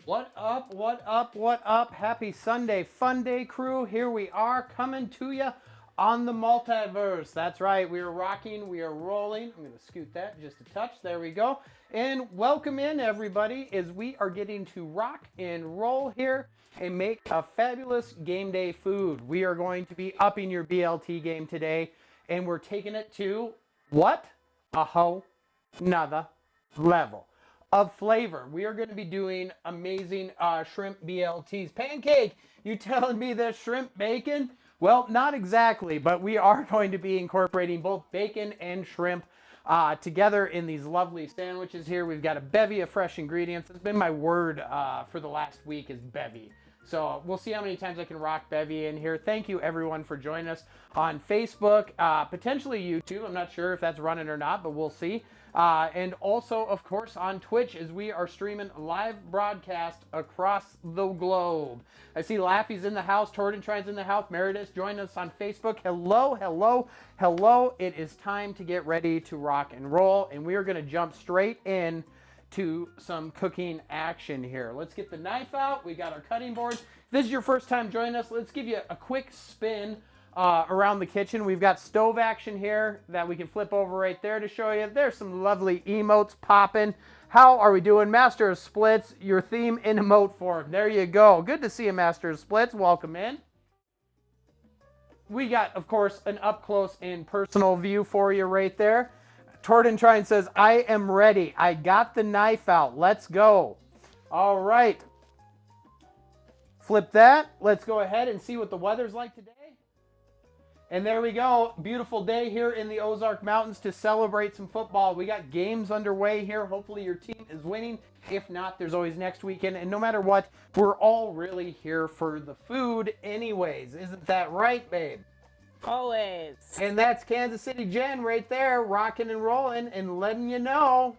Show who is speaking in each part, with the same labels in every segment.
Speaker 1: What up, what up, what up? Happy Sunday, Fun Day crew. Here we are coming to you on the multiverse. That's right, we are rocking, we are rolling. I'm going to scoot that just a touch. There we go. And welcome in, everybody, as we are getting to rock and roll here and make a fabulous game day food. We are going to be upping your BLT game today, and we're taking it to what? A whole nother level of flavor. We are going to be doing amazing shrimp BLTs. Pancake, you telling me there's shrimp bacon? Well, not exactly, but we are going to be incorporating both bacon and shrimp together in these lovely sandwiches here. We've got a bevy of fresh ingredients. It's been my word for the last week is bevy. So we'll see how many times I can rock bevy in here. Thank you everyone for joining us on Facebook, potentially YouTube. I'm not sure if that's running or not, but we'll see. And also, of course, on Twitch as we are streaming live broadcast across the globe. I see Laffy's in the house, Tordentrine's in the house, Meredith joined us on Facebook. Hello, hello, hello. It is time to get ready to rock and roll, and we are going to jump straight in to some cooking action here. Let's get the knife out. We got our cutting boards. If this is your first time joining us, let's give you a quick spin around the kitchen. We've got stove action here that we can flip over right there to show you. There's some lovely emotes popping. How are we doing? Master of Splits, your theme in emote form. There you go. Good to see you, Master of Splits. Welcome in. We got, of course, an up close and personal view for you right there. Tordentrine says, I am ready. I got the knife out. Let's go. All right. Flip that. Let's go ahead and see what the weather's like today. And there we go. Beautiful day here in the Ozark Mountains to celebrate some football. We got games underway here. Hopefully your team is winning. If not, there's always next weekend. And no matter what, we're all really here for the food anyways. Isn't that right, babe?
Speaker 2: Always.
Speaker 1: And that's Kansas City Jen right there, rocking and rolling and letting you know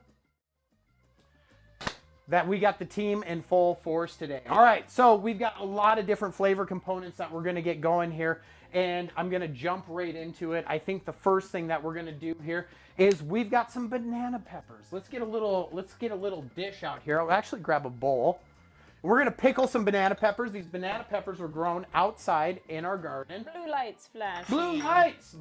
Speaker 1: that we got the team in full force today. All right, so we've got a lot of different flavor components that we're going to get going here, and I'm going to jump right into it. I think the first thing that we're going to do here is we've got some banana peppers. Let's get a little dish out here. I'll actually grab a bowl. We're going to pickle some banana peppers. These banana peppers were grown outside in our garden.
Speaker 2: Blue lights flashing.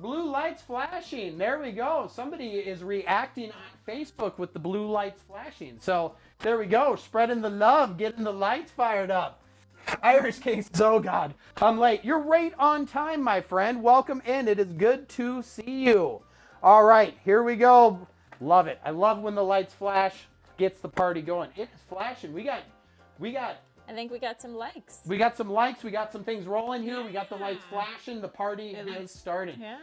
Speaker 1: Blue lights flashing. There we go. Somebody is reacting on Facebook with the blue lights flashing. So there we go. Spreading the love, getting the lights fired up. Irish King says, oh God, I'm late. You're right on time, my friend. Welcome in. It is good to see you. All right, here we go. Love it. I love when the lights flash. Gets the party going. It is flashing.
Speaker 2: I think we got some likes.
Speaker 1: We got some likes. We got some things rolling here. We got the lights flashing. The party is starting.
Speaker 2: Yeah.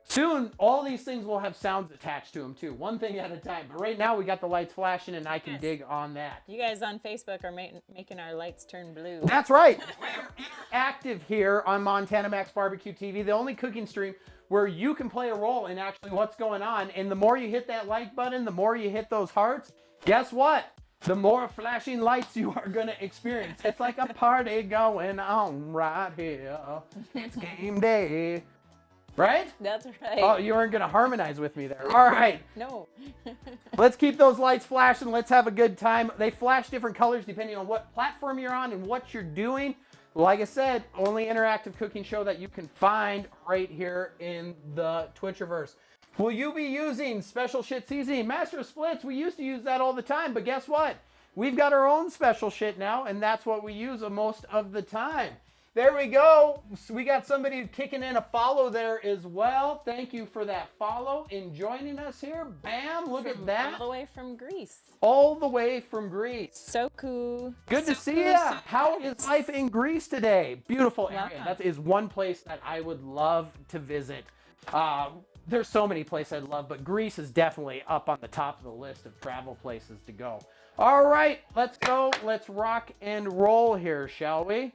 Speaker 1: Soon, all these things will have sounds attached to them too. One thing at a time. But right now, we got the lights flashing, and I can dig on that.
Speaker 2: You guys on Facebook are making our lights turn blue.
Speaker 1: That's right. We're interactive here on Montana Max BBQ TV, the only cooking stream where you can play a role in actually what's going on. And the more you hit that like button, the more you hit those hearts, guess what? The more flashing lights you are going to experience. It's like a party going on right here. It's game day. Right?
Speaker 2: That's right.
Speaker 1: Oh, you weren't going to harmonize with me there. All right.
Speaker 2: No.
Speaker 1: Let's keep those lights flashing. Let's have a good time. They flash different colors depending on what platform you're on and what you're doing. Like I said, only interactive cooking show that you can find right here in the Twitchiverse. Will you be using special shit seasoning? Master of Splits, we used to use that all the time, but guess what? We've got our own special shit now, and that's what we use most of the time. There we go. So we got somebody kicking in a follow there as well. Thank you for that follow and joining us here. Bam, look at that.
Speaker 2: All the way from Greece.
Speaker 1: All the way from Greece.
Speaker 2: So cool.
Speaker 1: Good to see you. How is life in Greece today? Beautiful area.
Speaker 2: Yeah.
Speaker 1: That is one place that I would love to visit. There's so many places I'd love, but Greece is definitely up on the top of the list of travel places to go. All right, let's go. Let's rock and roll here, shall we?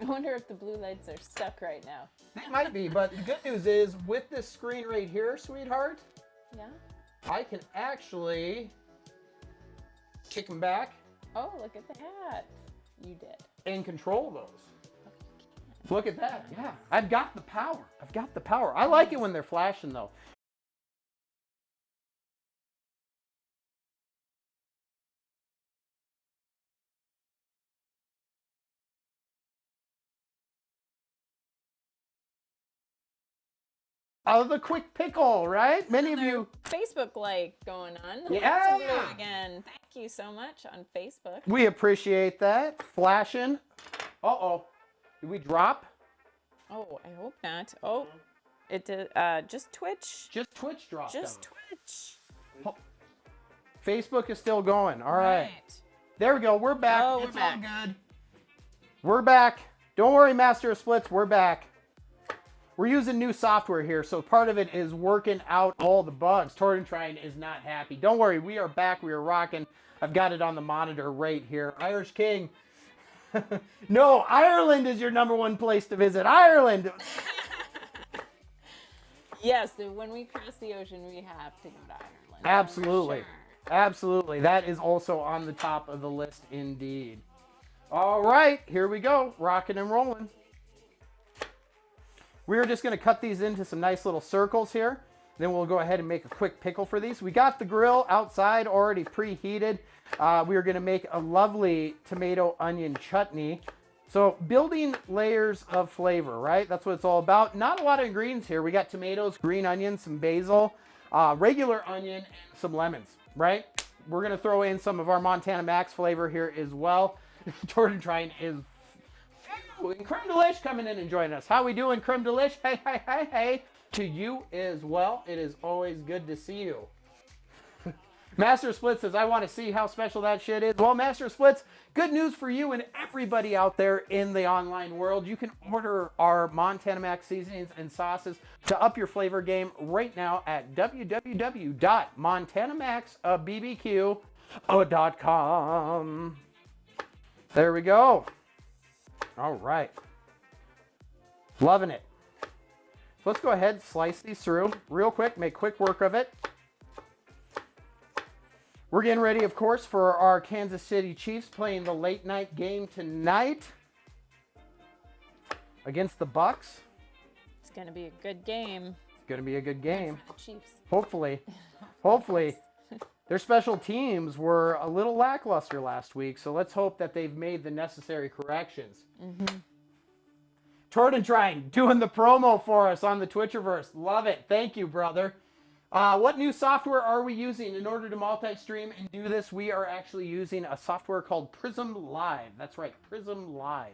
Speaker 2: I wonder if the blue lights are stuck right now.
Speaker 1: They might be, but the good news is with this screen right here, sweetheart,
Speaker 2: Yeah?
Speaker 1: I can actually kick them back
Speaker 2: Oh, look at that. You did.
Speaker 1: and control those. Look at that. Yeah, I've got the power. I like it when they're flashing, though. of the quick pickle, right? Many of you.
Speaker 2: Facebook like going on.
Speaker 1: Yeah.
Speaker 2: Lots of blue again. Thank you so much on Facebook.
Speaker 1: We appreciate that. Flashing. Uh-oh. Did we drop?
Speaker 2: Oh, I hope not. Oh, it did. Just Twitch.
Speaker 1: Just Twitch dropped.
Speaker 2: Just Twitch.
Speaker 1: Oh. Facebook is still going. All right. There we go. We're back.
Speaker 2: Oh, we're
Speaker 1: It's
Speaker 2: back.
Speaker 1: all good. We're back. Don't worry, Master of Splits. We're back. We're using new software here, so part of it is working out all the bugs. Tordentrine is not happy. Don't worry. We are back. We are rocking. I've got it on the monitor right here. Irish King. No, Ireland is your #1 place to visit. Ireland.
Speaker 2: Yes, when we cross the ocean, we have to go to Ireland.
Speaker 1: Absolutely.
Speaker 2: Sure.
Speaker 1: Absolutely. That is also on the top of the list indeed. All right, here we go. Rocking and rolling. We're just going to cut these into some nice little circles here. Then we'll go ahead and make a quick pickle for these. We got the grill outside already preheated. We are going to make a lovely tomato onion chutney. So building layers of flavor, right? That's what it's all about. Not a lot of ingredients here. We got tomatoes, green onions, some basil, regular onion, and some lemons, right? We're going to throw in some of our Montana Max flavor here as well. Tordentrine is and Creme Delish coming in and joining us. How we doing, Creme Delish? Hey, hey, hey, hey. To you as well. It is always good to see you. Master Split says, I want to see how special that shit is. Well, Master Splits, good news for you and everybody out there in the online world. You can order our Montana Max seasonings and sauces to up your flavor game right now at www.montanaMaxBBQ.com. There we go. All right. Loving it. So let's go ahead and slice these through real quick, make quick work of it. We're getting ready, of course, for our Kansas City Chiefs playing the late night game tonight against the Bucks.
Speaker 2: It's going to be a good game.
Speaker 1: It's going to be a good game.
Speaker 2: For the Chiefs.
Speaker 1: Hopefully. Hopefully. Their special teams were a little lackluster last week, so let's hope that they've made the necessary corrections. Mm-hmm. Tordentrine doing the promo for us on the Twitcherverse. Love it. Thank you, brother. What new software are we using in order to multi-stream and do this? We are actually using a software called Prism Live. That's right, Prism Live.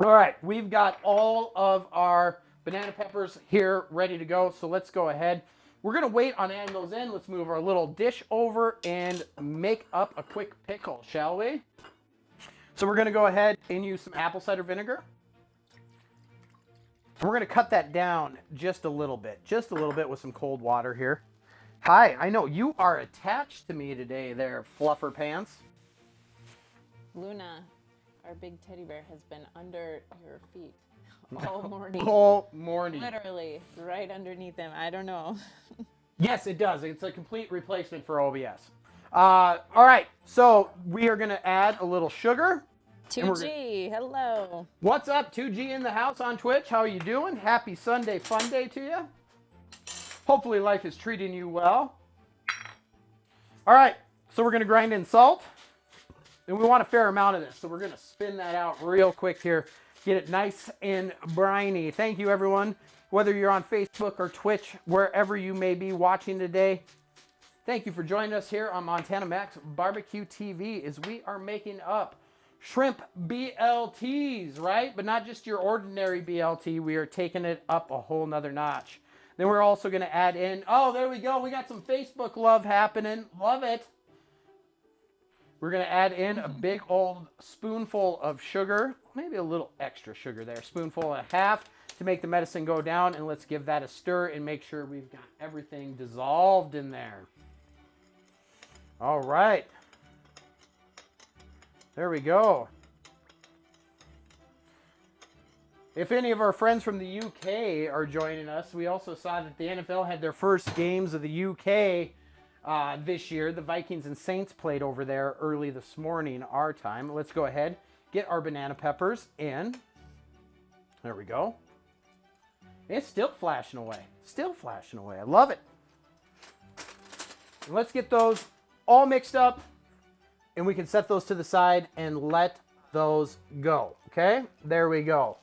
Speaker 1: All right, we've got all of our banana peppers here ready to go, so let's go ahead. We're going to wait on adding those in. Let's move our little dish over and make up a quick pickle, shall we? So we're going to go ahead and use some apple cider vinegar. We're going to cut that down just a little bit with some cold water here. Hi, I know you are attached to me today there, Fluffer Pants.
Speaker 2: Luna, our big teddy bear, has been under your feet all morning.
Speaker 1: All morning.
Speaker 2: Literally, right underneath him. I don't know.
Speaker 1: Yes, it does. It's a complete replacement for OBS. All right, so we are going to add a little sugar.
Speaker 2: 2G, hello.
Speaker 1: What's up, 2G in the house on Twitch? How are you doing? Happy Sunday fun day to you. Hopefully life is treating you well. All right, so we're going to grind in salt. And we want a fair amount of this, so we're going to spin that out real quick here. Get it nice and briny. Thank you, everyone. Whether you're on Facebook or Twitch, wherever you may be watching today, thank you for joining us here on Montana Max BBQ TV as we are making up shrimp BLTs, right? But not just your ordinary BLT. We are taking it up a whole nother notch. Then we're also going to add in, oh, there we go. We got some Facebook love happening. Love it. We're going to add in a big old spoonful of sugar, maybe a little extra sugar there, spoonful and a half to make the medicine go down. And let's give that a stir and make sure we've got everything dissolved in there. All right. There we go. If any of our friends from the UK are joining us, we also saw that the NFL had their first games of the UK this year. The Vikings and Saints played over there early this morning, our time. Let's go ahead, get our banana peppers in. There we go. It's still flashing away. Still flashing away. I love it. And let's get those all mixed up. And we can set those to the side and let those go. Okay? There we go.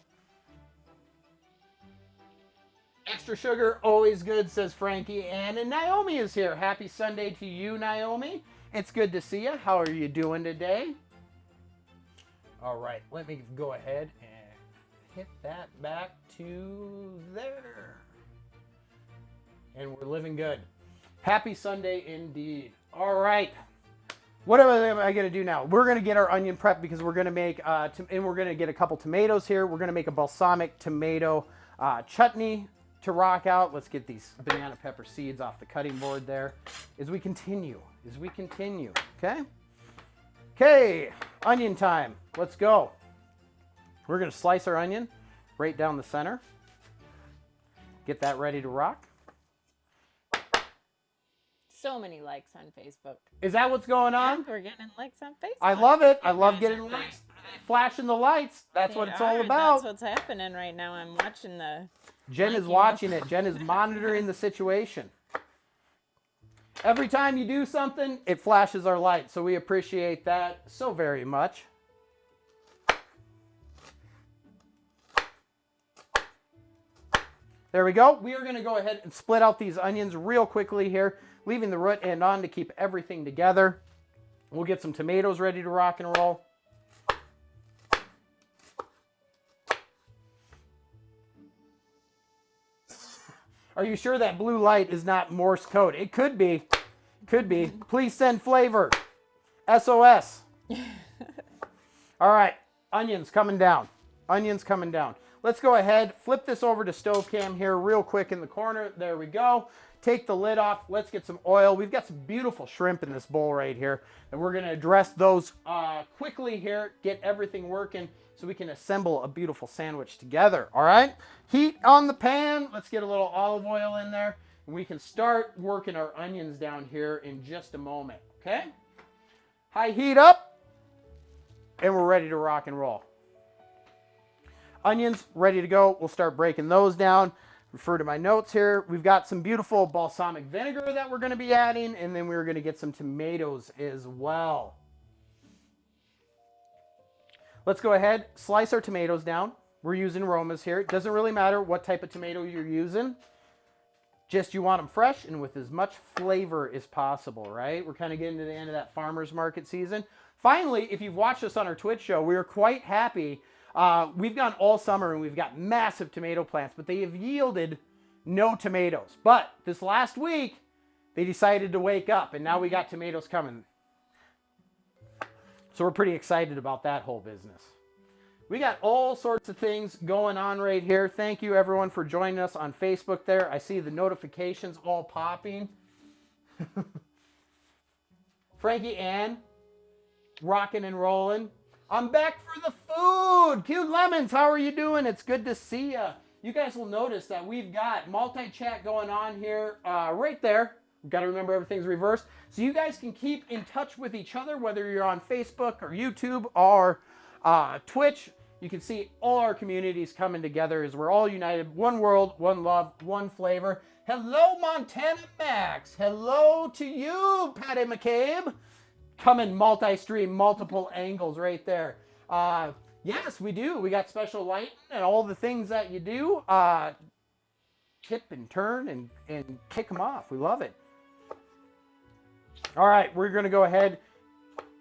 Speaker 1: Extra sugar, always good, says Frankie Ann. And Naomi is here. Happy Sunday to you, Naomi. It's good to see you. How are you doing today? All right, let me go ahead and hit that back to there. And we're living good. Happy Sunday indeed. All right. What am I going to do now? We're going to get our onion prep because we're going to make, and we're going to get a couple tomatoes here. We're going to make a balsamic tomato chutney to rock out. Let's get these banana pepper seeds off the cutting board there as we continue, okay? Okay, onion time. Let's go. We're going to slice our onion right down the center. Get that ready to rock.
Speaker 2: So many likes on Facebook.
Speaker 1: Is that what's going on?
Speaker 2: Yeah, we're getting likes on Facebook.
Speaker 1: I love it. I love getting likes. Flashing the lights. That's what it's all about.
Speaker 2: That's what's happening right now. I'm watching the...
Speaker 1: Jen is watching it. Jen is monitoring the situation. Every time you do something, it flashes our lights. So we appreciate that so very much. There we go. We are going to go ahead and split out these onions real quickly here, leaving the root end on to keep everything together. We'll get some tomatoes ready to rock and roll. Are you sure that blue light is not Morse code? It could be. It could be. Please send flavor. SOS. All right. Onions coming down. Onions coming down. Let's go ahead, flip this over to stove cam here real quick in the corner. There we go. Take the lid off. Let's get some oil. We've got some beautiful shrimp in this bowl right here, and we're going to address those quickly here, get everything working so we can assemble a beautiful sandwich together. All right? Heat on the pan. Let's get a little olive oil in there, and we can start working our onions down here in just a moment. Okay? High heat up, and we're ready to rock and roll. Onions ready to go. We'll start breaking those down. Refer to my notes here. We've got some beautiful balsamic vinegar that we're going to be adding, and then we're going to get some tomatoes as well. Let's go ahead, slice our tomatoes down. We're using Romas here. It doesn't really matter what type of tomato you're using. Just you want them fresh and with as much flavor as possible, right? We're kind of getting to the end of that farmer's market season. Finally, if you've watched us on our Twitch show, we are quite happy. We've gone all summer and we've got massive tomato plants, but they have yielded no tomatoes. But this last week, they decided to wake up, and now we got tomatoes coming. So we're pretty excited about that whole business. We got all sorts of things going on right here. Thank you, everyone, for joining us on Facebook there. I see the notifications all popping. Frankie Ann, rocking and rolling. I'm back for the food. Cute Lemons, how are you doing? It's good to see you. You guys will notice that we've got multi-chat going on here right there. We've got to remember everything's reversed. So you guys can keep in touch with each other, whether you're on Facebook or YouTube or Twitch. You can see all our communities coming together as we're all united. One world, one love, one flavor. Hello, Montana Max. Hello to you, Patty McCabe. Coming multi-stream, multiple angles right there. Yes, we do. We got special lighting and all the things that you do. Tip and turn and kick them off. We love it. All right, we're going to go ahead,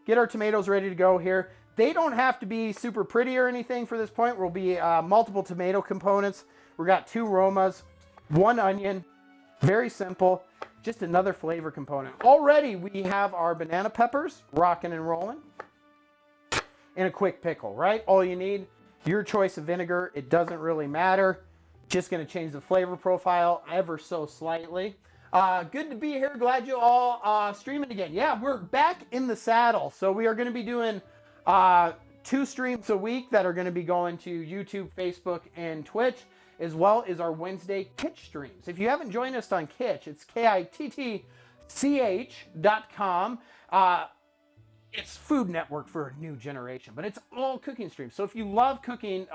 Speaker 1: get our tomatoes ready to go here. They don't have to be super pretty or anything for this point. We'll be multiple tomato components. We've got 2 Romas, 1 onion. Very simple. Just another flavor component. Already we have our banana peppers rocking and rolling. And a quick pickle, right? All you need, your choice of vinegar. It doesn't really matter. Just going to change the flavor profile ever so slightly. Good to be here. Glad you all streaming again. Yeah, we're back in the saddle. So we are going to be doing 2 streams a week that are going to be going to YouTube, Facebook, and Twitch, as well as our Wednesday Kitsch streams. If you haven't joined us on Kitsch, it's kittch.com. It's Food Network for a new generation, but it's all cooking streams. So if you love cooking,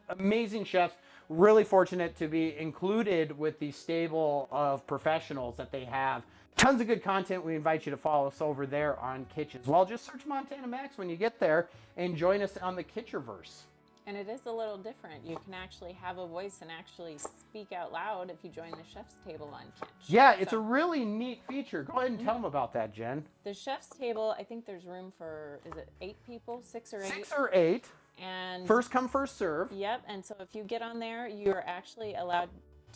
Speaker 1: amazing chefs, really fortunate to be included with the stable of professionals that they have. Tons of good content. We invite you to follow us over there on Kitsch as well. Just search Montana Max when you get there and join us on the Kitcherverse.
Speaker 2: And it is a little different. You can actually have a voice and actually speak out loud if you join the chef's table on Kitch.
Speaker 1: Yeah, it's a really neat feature. Go ahead and tell them about that, Jen.
Speaker 2: The chef's table, I think there's room for, is it 8 people? 6 or 8?
Speaker 1: 6 or 8.
Speaker 2: And
Speaker 1: First come, first serve.
Speaker 2: Yep, and so if you get on there, you're actually allowed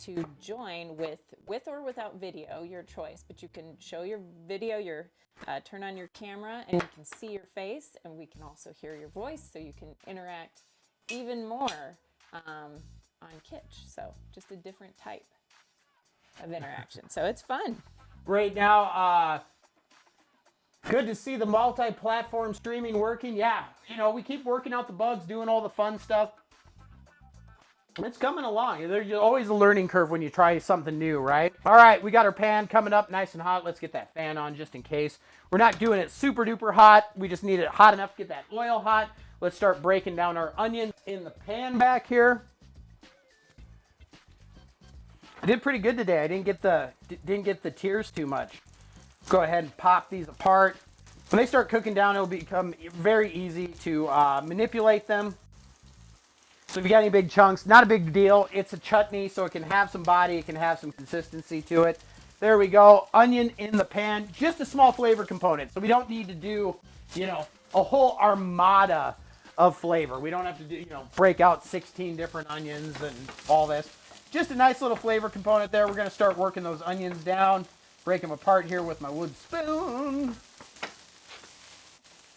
Speaker 2: to join with or without video, your choice. But you can show your video, turn on your camera, and you can see your face, and we can also hear your voice, so you can interact even more on Kitch. So just a different type of interaction. So it's fun.
Speaker 1: Right now, good to see the multi-platform streaming working. Yeah, you know, we keep working out the bugs, doing all the fun stuff. It's coming along. There's always a learning curve when you try something new, right? All right, we got our pan coming up nice and hot. Let's get that fan on just in case. We're not doing it super duper hot. We just need it hot enough to get that oil hot. Let's start breaking down our onions in the pan back here. I did pretty good today. I didn't get the tears too much. Go ahead and pop these apart. When they start cooking down, it'll become very easy to manipulate them. So if you got any big chunks, not a big deal. It's a chutney, so it can have some body. It can have some consistency to it. There we go. Onion in the pan. Just a small flavor component. So we don't need to do, you know, a whole armada of flavor. We don't have to do, you know, break out 16 different onions and all this. Just a nice little flavor component there. We're going to start working those onions down. Break them apart here with my wood spoon.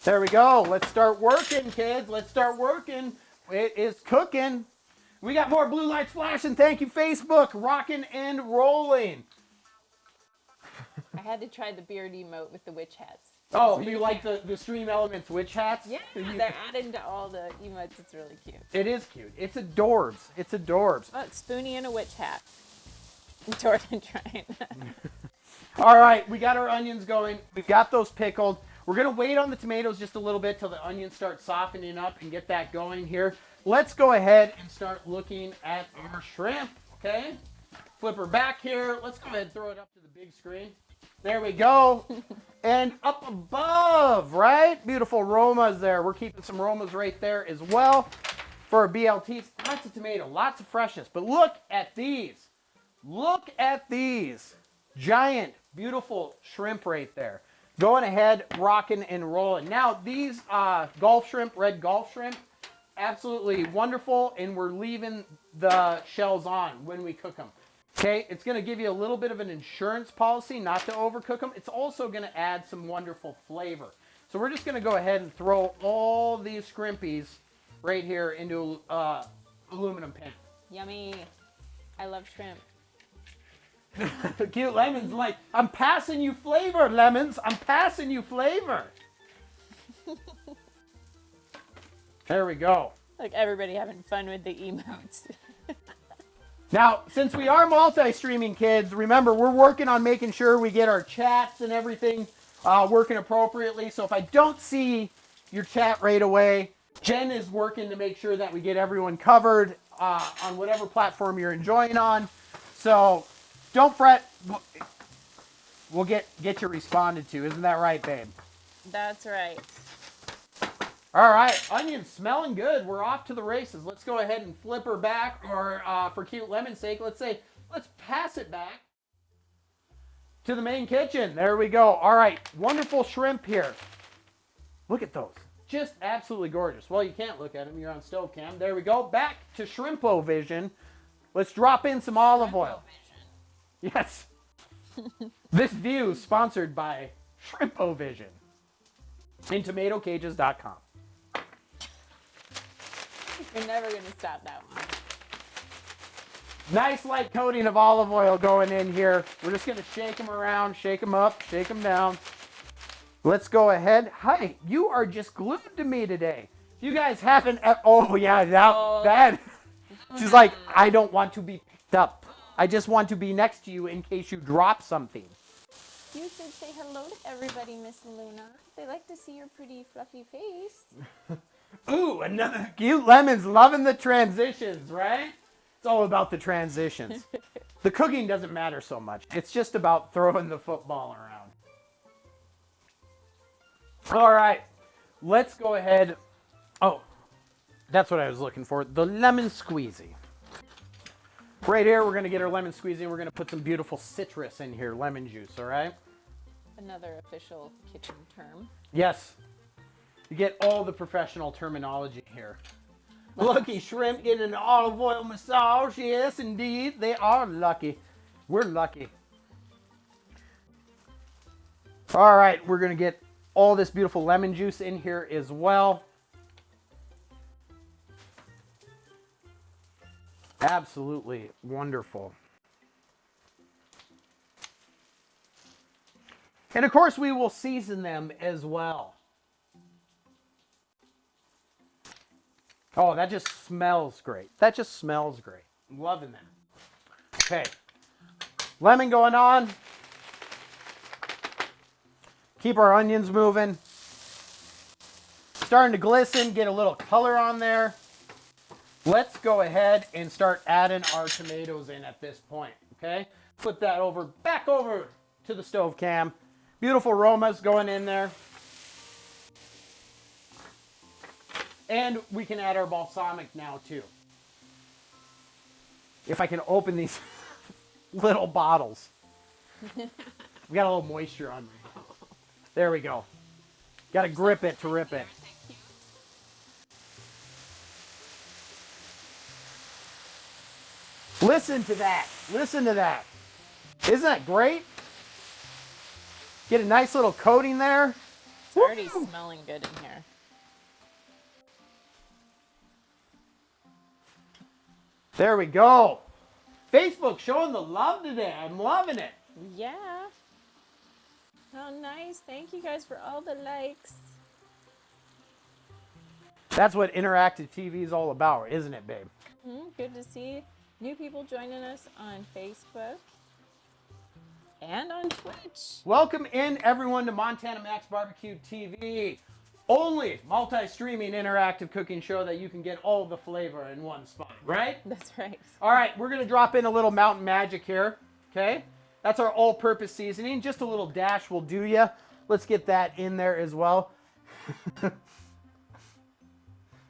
Speaker 1: There we go. Let's start working, kids. Let's start working. It is cooking. We got more blue lights flashing. Thank you, Facebook. Rocking and rolling.
Speaker 2: I had to try the beard emote with the witch hats.
Speaker 1: Oh, you like the Stream Elements witch hats?
Speaker 2: Yeah, they're added to all the emotes. It's really cute.
Speaker 1: It is cute. It's adorbs. It's adorbs.
Speaker 2: Oh, it's Spoonie in a witch hat. Jordan trying.
Speaker 1: All right, we got our onions going. We've got those pickled. We're going to wait on the tomatoes just a little bit till the onions start softening up and get that going here. Let's go ahead and start looking at our shrimp, okay? Flip her back here. Let's go ahead and throw it up to the big screen. There we go. And up above, right? Beautiful aromas there. We're keeping some aromas right there as well for our BLTs. Lots of tomato, lots of freshness. But look at these. Look at these. Giant, beautiful shrimp right there. Going ahead, rocking and rolling. Now, these Gulf shrimp, red Gulf shrimp, absolutely wonderful, and we're leaving the shells on when we cook them. Okay, it's going to give you a little bit of an insurance policy not to overcook them. It's also going to add some wonderful flavor. So we're just going to go ahead and throw all these scrimpies right here into aluminum pan.
Speaker 2: Yummy. I love shrimp.
Speaker 1: Cute Lemon's like, I'm passing you flavor, Lemons. I'm passing you flavor. There we go.
Speaker 2: Like everybody having fun with the emotes.
Speaker 1: Now, since we are multi-streaming, kids, remember, we're working on making sure we get our chats and everything working appropriately. So if I don't see your chat right away, Jen is working to make sure that we get everyone covered on whatever platform you're enjoying on. So don't fret. We'll get you responded to. Isn't that right, babe?
Speaker 2: That's right.
Speaker 1: All right, onions smelling good. We're off to the races. Let's go ahead and flip her back, or for Cute Lemon's sake, let's pass it back to the main kitchen. There we go. All right, wonderful shrimp here. Look at those. Just absolutely gorgeous. Well, you can't look at them. You're on stove cam. There we go. Back to Shrimpo-Vision. Let's drop in some olive oil. Yes. This view is sponsored by Shrimpo-Vision and TomatoCages.com.
Speaker 2: You're never going to stop that one.
Speaker 1: Nice light coating of olive oil going in here. We're just going to shake them around, shake them up, shake them down. Let's go ahead. Hi, you are just glued to me today. You guys haven't... Oh, yeah, that. She's like, I don't want to be picked up. I just want to be next to you in case you drop something.
Speaker 2: You should say hello to everybody, Miss Luna. They like to see your pretty, fluffy face.
Speaker 1: Ooh, another Cute Lemon's loving the transitions, right? It's all about the transitions. The cooking doesn't matter so much. It's just about throwing the football around. All right, let's go ahead. Oh, That's what I was looking for. The lemon squeezy. Right here, we're going to get our lemon squeezy, and we're going to put some beautiful citrus in here, lemon juice, all right?
Speaker 2: Another official kitchen term.
Speaker 1: Yes. You get all the professional terminology here. Lucky shrimp getting an olive oil massage. Yes, indeed. They are lucky. We're lucky. All right, we're going to get all this beautiful lemon juice in here as well. Absolutely wonderful. And of course, we will season them as well. Oh, that just smells great. That just smells great. I'm loving that. Okay. Lemon going on. Keep our onions moving. Starting to glisten, get a little color on there. Let's go ahead and start adding our tomatoes in at this point, okay? Put that back over to the stove cam. Beautiful aromas going in there. And we can add our balsamic now too. If I can open these little bottles. We got a little moisture on me. There we go. Got to grip it to rip it. Listen to that. Listen to that. Isn't that great? Get a nice little coating there.
Speaker 2: It's already smelling good in here.
Speaker 1: There we go. Facebook showing the love today. I'm loving it.
Speaker 2: Yeah. How nice. Thank you guys for all the likes.
Speaker 1: That's what interactive TV is all about, isn't it, babe?
Speaker 2: Good to see new people joining us on Facebook and on Twitch.
Speaker 1: Welcome in, everyone, to Montana Max BBQ TV. Only multi-streaming interactive cooking show that you can get all the flavor in one spot, right?
Speaker 2: That's right.
Speaker 1: All right, we're going to drop in a little Mountain Magic here, okay? That's our all-purpose seasoning. Just a little dash will do ya. Let's get that in there as well.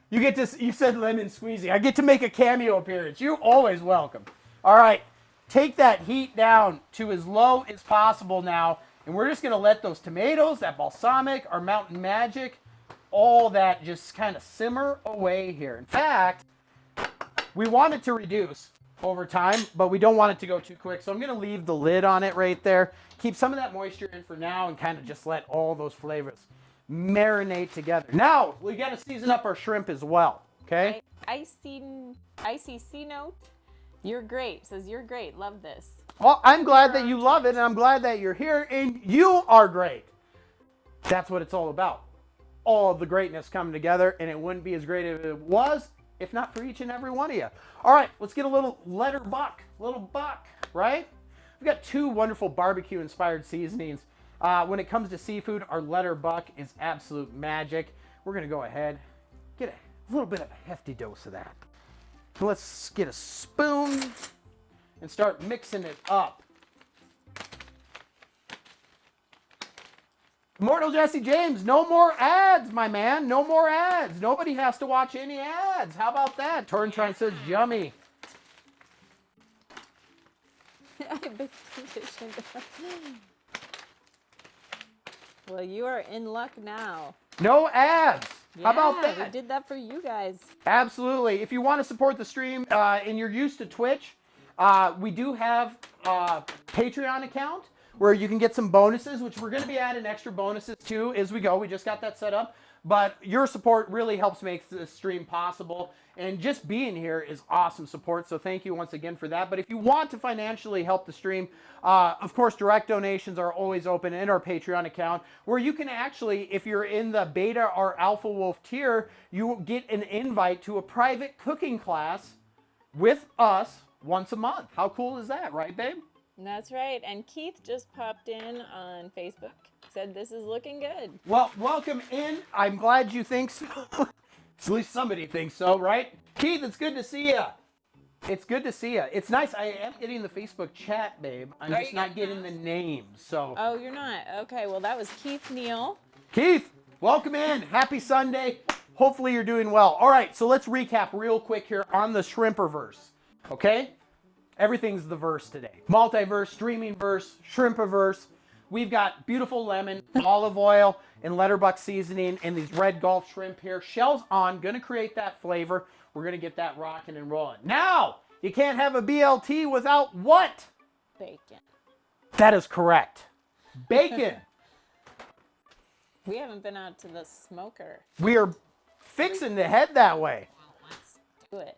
Speaker 1: You get this, you said lemon squeezy. I get to make a cameo appearance. You're always welcome. All right, take that heat down to as low as possible now, and we're just going to let those tomatoes, that balsamic, our Mountain Magic, all that just kind of simmer away here. In fact, we want it to reduce over time, but we don't want it to go too quick. So I'm going to leave the lid on it right there. Keep some of that moisture in for now and kind of just let all those flavors marinate together. Now, we got to season up our shrimp as well, okay?
Speaker 2: ICC note, you're great. Says you're great. Love this.
Speaker 1: Well, I'm glad that you love it, and I'm glad that you're here, and you are great. That's what it's all about. All of the greatness coming together, and it wouldn't be as great as it was if not for each and every one of you. All right, let's get a little buck, right? We've got two wonderful barbecue-inspired seasonings. When it comes to seafood, our letter buck is absolute magic. We're going to go ahead, get a little bit of a hefty dose of that. Let's get a spoon and start mixing it up. Immortal Jesse James, no more ads, my man. No more ads. Nobody has to watch any ads. How about that? Torrentron says yummy.
Speaker 2: I've been conditioned. Well, you are in luck now.
Speaker 1: No ads.
Speaker 2: Yeah,
Speaker 1: How about that?
Speaker 2: We did that for you guys.
Speaker 1: Absolutely. If you want to support the stream and you're used to Twitch, we do have a Patreon account where you can get some bonuses, which we're going to be adding extra bonuses too as we go. We just got that set up. But your support really helps make this stream possible. And just being here is awesome support. So thank you once again for that. But if you want to financially help the stream, of course, direct donations are always open in our Patreon account, where you can actually, if you're in the beta or alpha wolf tier, you will get an invite to a private cooking class with us once a month. How cool is that, right, babe?
Speaker 2: That's right. And Keith just popped in on Facebook. Said this is looking good.
Speaker 1: Well, welcome in. I'm glad you think so. At least somebody thinks so, right? Keith, it's good to see you. It's good to see you. It's nice. I am getting the Facebook chat, babe. I'm just not getting the names. So.
Speaker 2: Oh, you're not? Okay. Well, that was Keith Neal.
Speaker 1: Keith, welcome in. Happy Sunday. Hopefully you're doing well. All right, so let's recap real quick here on the Shrimpiverse, okay? Everything's the verse today. Multiverse, streaming-verse, Shrimpiverse. We've got beautiful lemon, olive oil, and letterbuck seasoning, and these red Gulf shrimp here. Shells on, gonna create that flavor. We're gonna get that rocking and rolling. Now, you can't have a BLT without what?
Speaker 2: Bacon.
Speaker 1: That is correct. Bacon.
Speaker 2: We haven't been out to the smoker.
Speaker 1: We are fixing to head that way.
Speaker 2: Well, let's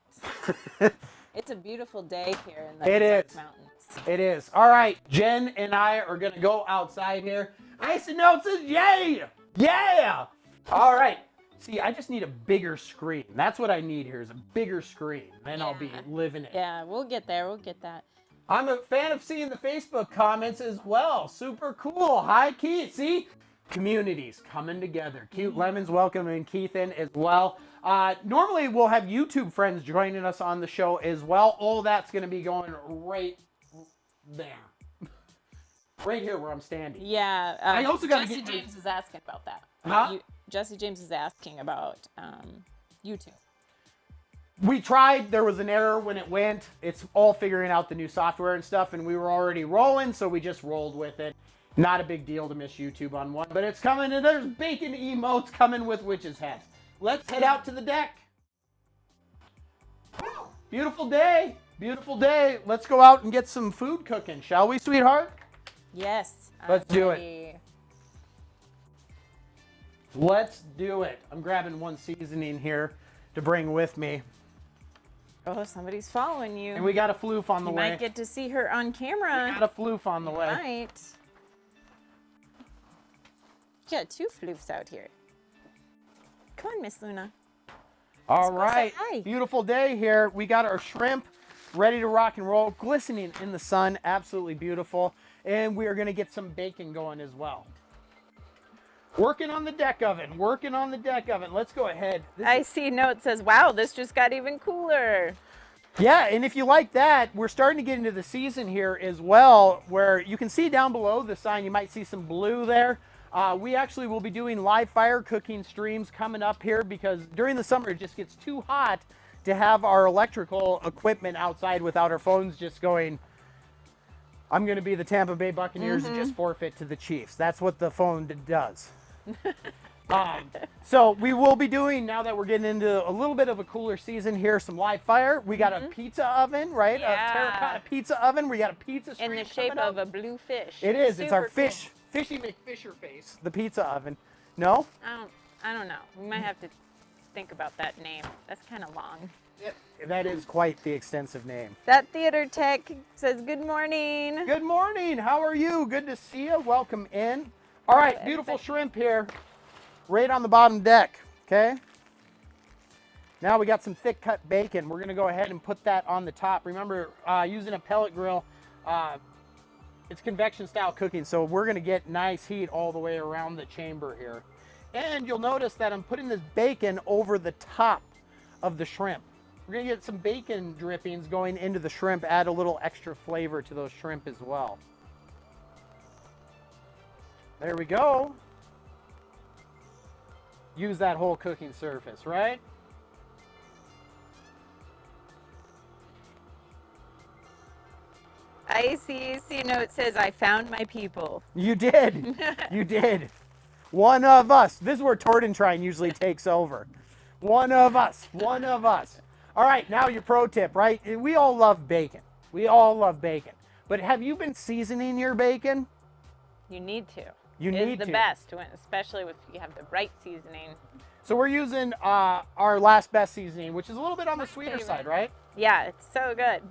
Speaker 2: do it. It's a beautiful day here in the
Speaker 1: It is.
Speaker 2: mountains.
Speaker 1: It is. All right, Jen and I are going to go outside here. Icy Note says, yay! Yeah! All right. See, I just need a bigger screen. That's what I need here is a bigger screen. Then I'll be living it.
Speaker 2: Yeah, we'll get there. We'll get that.
Speaker 1: I'm a fan of seeing the Facebook comments as well. Super cool. Hi, Keith. See? Communities coming together. Cute Lemons welcoming Keith in as well. Normally, we'll have YouTube friends joining us on the show as well. All that's going to be going right there. Right here where I'm standing.
Speaker 2: Yeah.
Speaker 1: I also got to
Speaker 2: Jesse
Speaker 1: get
Speaker 2: James is asking about that.
Speaker 1: Huh?
Speaker 2: Jesse James is asking about YouTube.
Speaker 1: We tried. There was an error when it went. It's all figuring out the new software and stuff, and we were already rolling, so we just rolled with it. Not a big deal to miss YouTube on one, but it's coming, and there's bacon emotes coming with witch's heads. Let's head out to the deck. Beautiful day. Beautiful day. Let's go out and get some food cooking, shall we, sweetheart?
Speaker 2: Yes.
Speaker 1: Let's do it.
Speaker 2: it.
Speaker 1: Let's do it. I'm grabbing one seasoning here to bring with me.
Speaker 2: Oh, somebody's following you.
Speaker 1: And we got a floof on the
Speaker 2: You
Speaker 1: way.
Speaker 2: might get to see her on camera.
Speaker 1: We got a floof on the way.
Speaker 2: Right. You got two floofs out here. Come on, Miss Luna.
Speaker 1: All
Speaker 2: Let's go
Speaker 1: right.
Speaker 2: say hi.
Speaker 1: Beautiful day here. We got our shrimp ready to rock and roll, glistening in the sun. Absolutely beautiful. And we are going to get some bacon going as well. Working on the deck oven. Working on the deck oven. Let's go ahead.
Speaker 2: I see note says, wow, this just got even cooler.
Speaker 1: Yeah, and if you like that, we're starting to get into the season here as well, where you can see down below the sign, you might see some blue there. We actually will be doing live fire cooking streams coming up here because during the summer it just gets too hot to have our electrical equipment outside without our phones just going, I'm going to be the Tampa Bay Buccaneers and just forfeit to the Chiefs. That's what the phone does. So we will be doing, now that we're getting into a little bit of a cooler season here, some live fire. We got a pizza oven, right?
Speaker 2: Yeah.
Speaker 1: A terracotta pizza oven. We got a pizza stream
Speaker 2: In the shape
Speaker 1: coming up.
Speaker 2: of a blue fish.
Speaker 1: It is. It's our
Speaker 2: Super
Speaker 1: fish, Fishy McFisher face, the pizza oven. No?
Speaker 2: cool. I don't know. We might have to think about that name. That's kind of long.
Speaker 1: That is quite the extensive name.
Speaker 2: That theater tech says good morning.
Speaker 1: Good morning. How are you? Good to see you. Welcome in. All right, beautiful shrimp here, right on the bottom deck. Okay. Now we got some thick cut bacon. We're gonna go ahead and put that on the top. Remember, using a pellet grill, it's convection style cooking, so we're gonna get nice heat all the way around the chamber here. And you'll notice that I'm putting this bacon over the top of the shrimp. We're gonna get some bacon drippings going into the shrimp, add a little extra flavor to those shrimp as well. There we go. Use that whole cooking surface, right?
Speaker 2: ICC note says, I found my people.
Speaker 1: You did. You did. One of us. This is where Tordentrine usually takes over. One of us. One of us. All right, now your pro tip, right? We all love bacon. We all love bacon. But have you been seasoning your bacon?
Speaker 2: You need to.
Speaker 1: You
Speaker 2: It's
Speaker 1: need
Speaker 2: the
Speaker 1: to.
Speaker 2: best, especially if you have the right seasoning.
Speaker 1: So we're using our last best seasoning, which is a little bit on the sweeter
Speaker 2: favorite.
Speaker 1: side, right?
Speaker 2: Yeah, it's so good.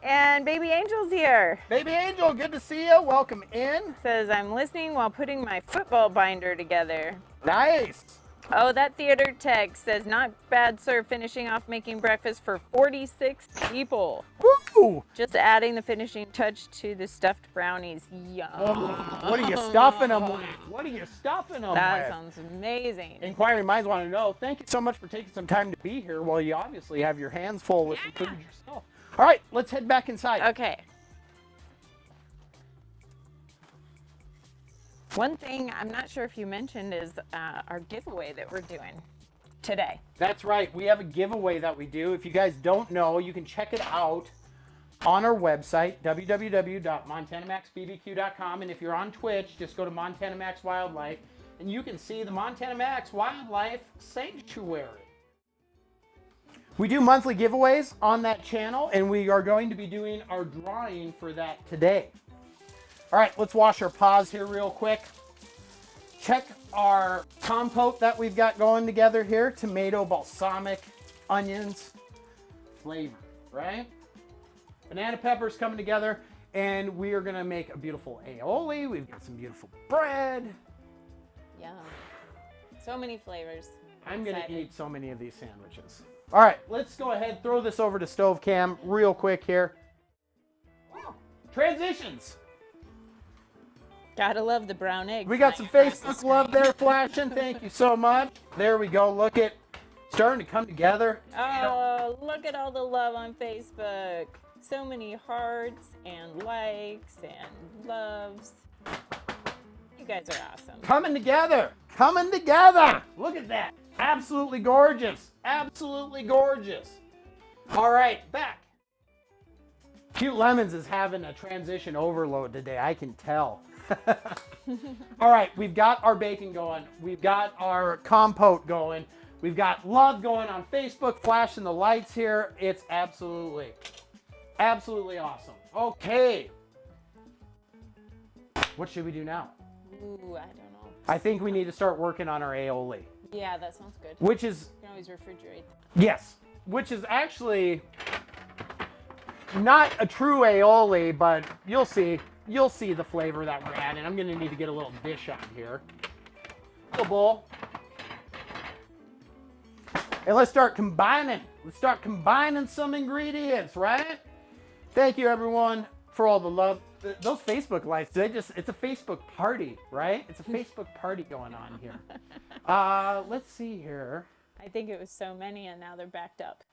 Speaker 2: And Baby Angel's here.
Speaker 1: Baby Angel, good to see you. Welcome in.
Speaker 2: Says, I'm listening while putting my football binder together.
Speaker 1: Nice.
Speaker 2: Oh, that theater tech says, not bad, sir. Finishing off making breakfast for 46 people.
Speaker 1: Woo!
Speaker 2: Just adding the finishing touch to the stuffed brownies. Yum.
Speaker 1: What are you stuffing them with? What are you stuffing them
Speaker 2: That
Speaker 1: with?
Speaker 2: sounds amazing.
Speaker 1: Inquiring minds want to know. Thank you so much for taking some time to be here while you obviously have your hands full with some food yourself. All right, let's head back inside.
Speaker 2: Okay. One thing I'm not sure if you mentioned is our giveaway that we're doing. today.
Speaker 1: That's right. We have a giveaway that we do. If you guys don't know, you can check it out on our website, www.montanamaxbbq.com. And if you're on Twitch, just go to Montana Max Wildlife, and you can see the Montana Max Wildlife Sanctuary. We do monthly giveaways on that channel, and we are going to be doing our drawing for that today. All right, let's wash our paws here real quick. Check our compote that we've got going together here. Tomato, balsamic, onions, flavor, right? Banana peppers coming together, and we are gonna make a beautiful aioli. We've got some beautiful bread.
Speaker 2: Yum. So many flavors.
Speaker 1: I'm gonna eat so many of these sandwiches. All right, let's go ahead, throw this over to stove cam real quick here. Transitions.
Speaker 2: Gotta love the brown egg.
Speaker 1: We got some Facebook love there flashing. Thank you so much. There we go. Look at starting to come together.
Speaker 2: Oh, look at all the love on Facebook. So many hearts and likes and loves. You guys are awesome.
Speaker 1: Coming together. Coming together. Look at that. Absolutely gorgeous. Absolutely gorgeous. All right, back. Cute Lemons is having a transition overload today. I can tell. All right, we've got our bacon going. We've got our compote going. We've got love going on Facebook, flashing the lights here. It's absolutely awesome. Okay. What should we do now?
Speaker 2: Ooh, I don't know.
Speaker 1: I think we need to start working on our aioli.
Speaker 2: Yeah, that sounds good.
Speaker 1: Which is...
Speaker 2: You can always refrigerate.
Speaker 1: Yes. Which is actually not a true aioli, but you'll see. You'll see the flavor that we're adding. I'm going to need to get a little dish on here. A little bowl. And let's start combining. Let's start combining some ingredients, right? Thank you, everyone, for all the love. Those Facebook likes, it's a Facebook party, right? It's a Facebook party going on here. Let's see here.
Speaker 2: I think it was so many, and now they're backed up.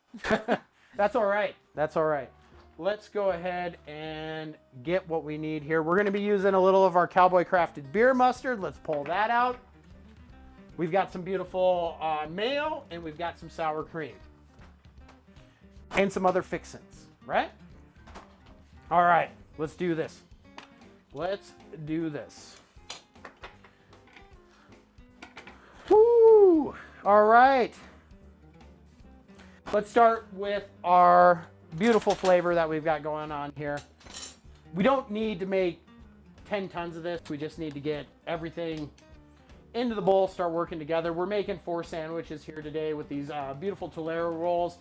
Speaker 1: That's all right. That's all right. Let's go ahead and get what we need here. We're going to be using a little of our Cowboy Crafted beer mustard. Let's pull that out. We've got some beautiful mayo, and we've got some sour cream. And some other fixins, right? All right, let's do this. Let's do this. Woo! All right. Let's start with our beautiful flavor that we've got going on here. We don't need to make 10 tons of this. We just need to get everything into the bowl, start working together. We're making 4 sandwiches here today with these beautiful Tolero rolls.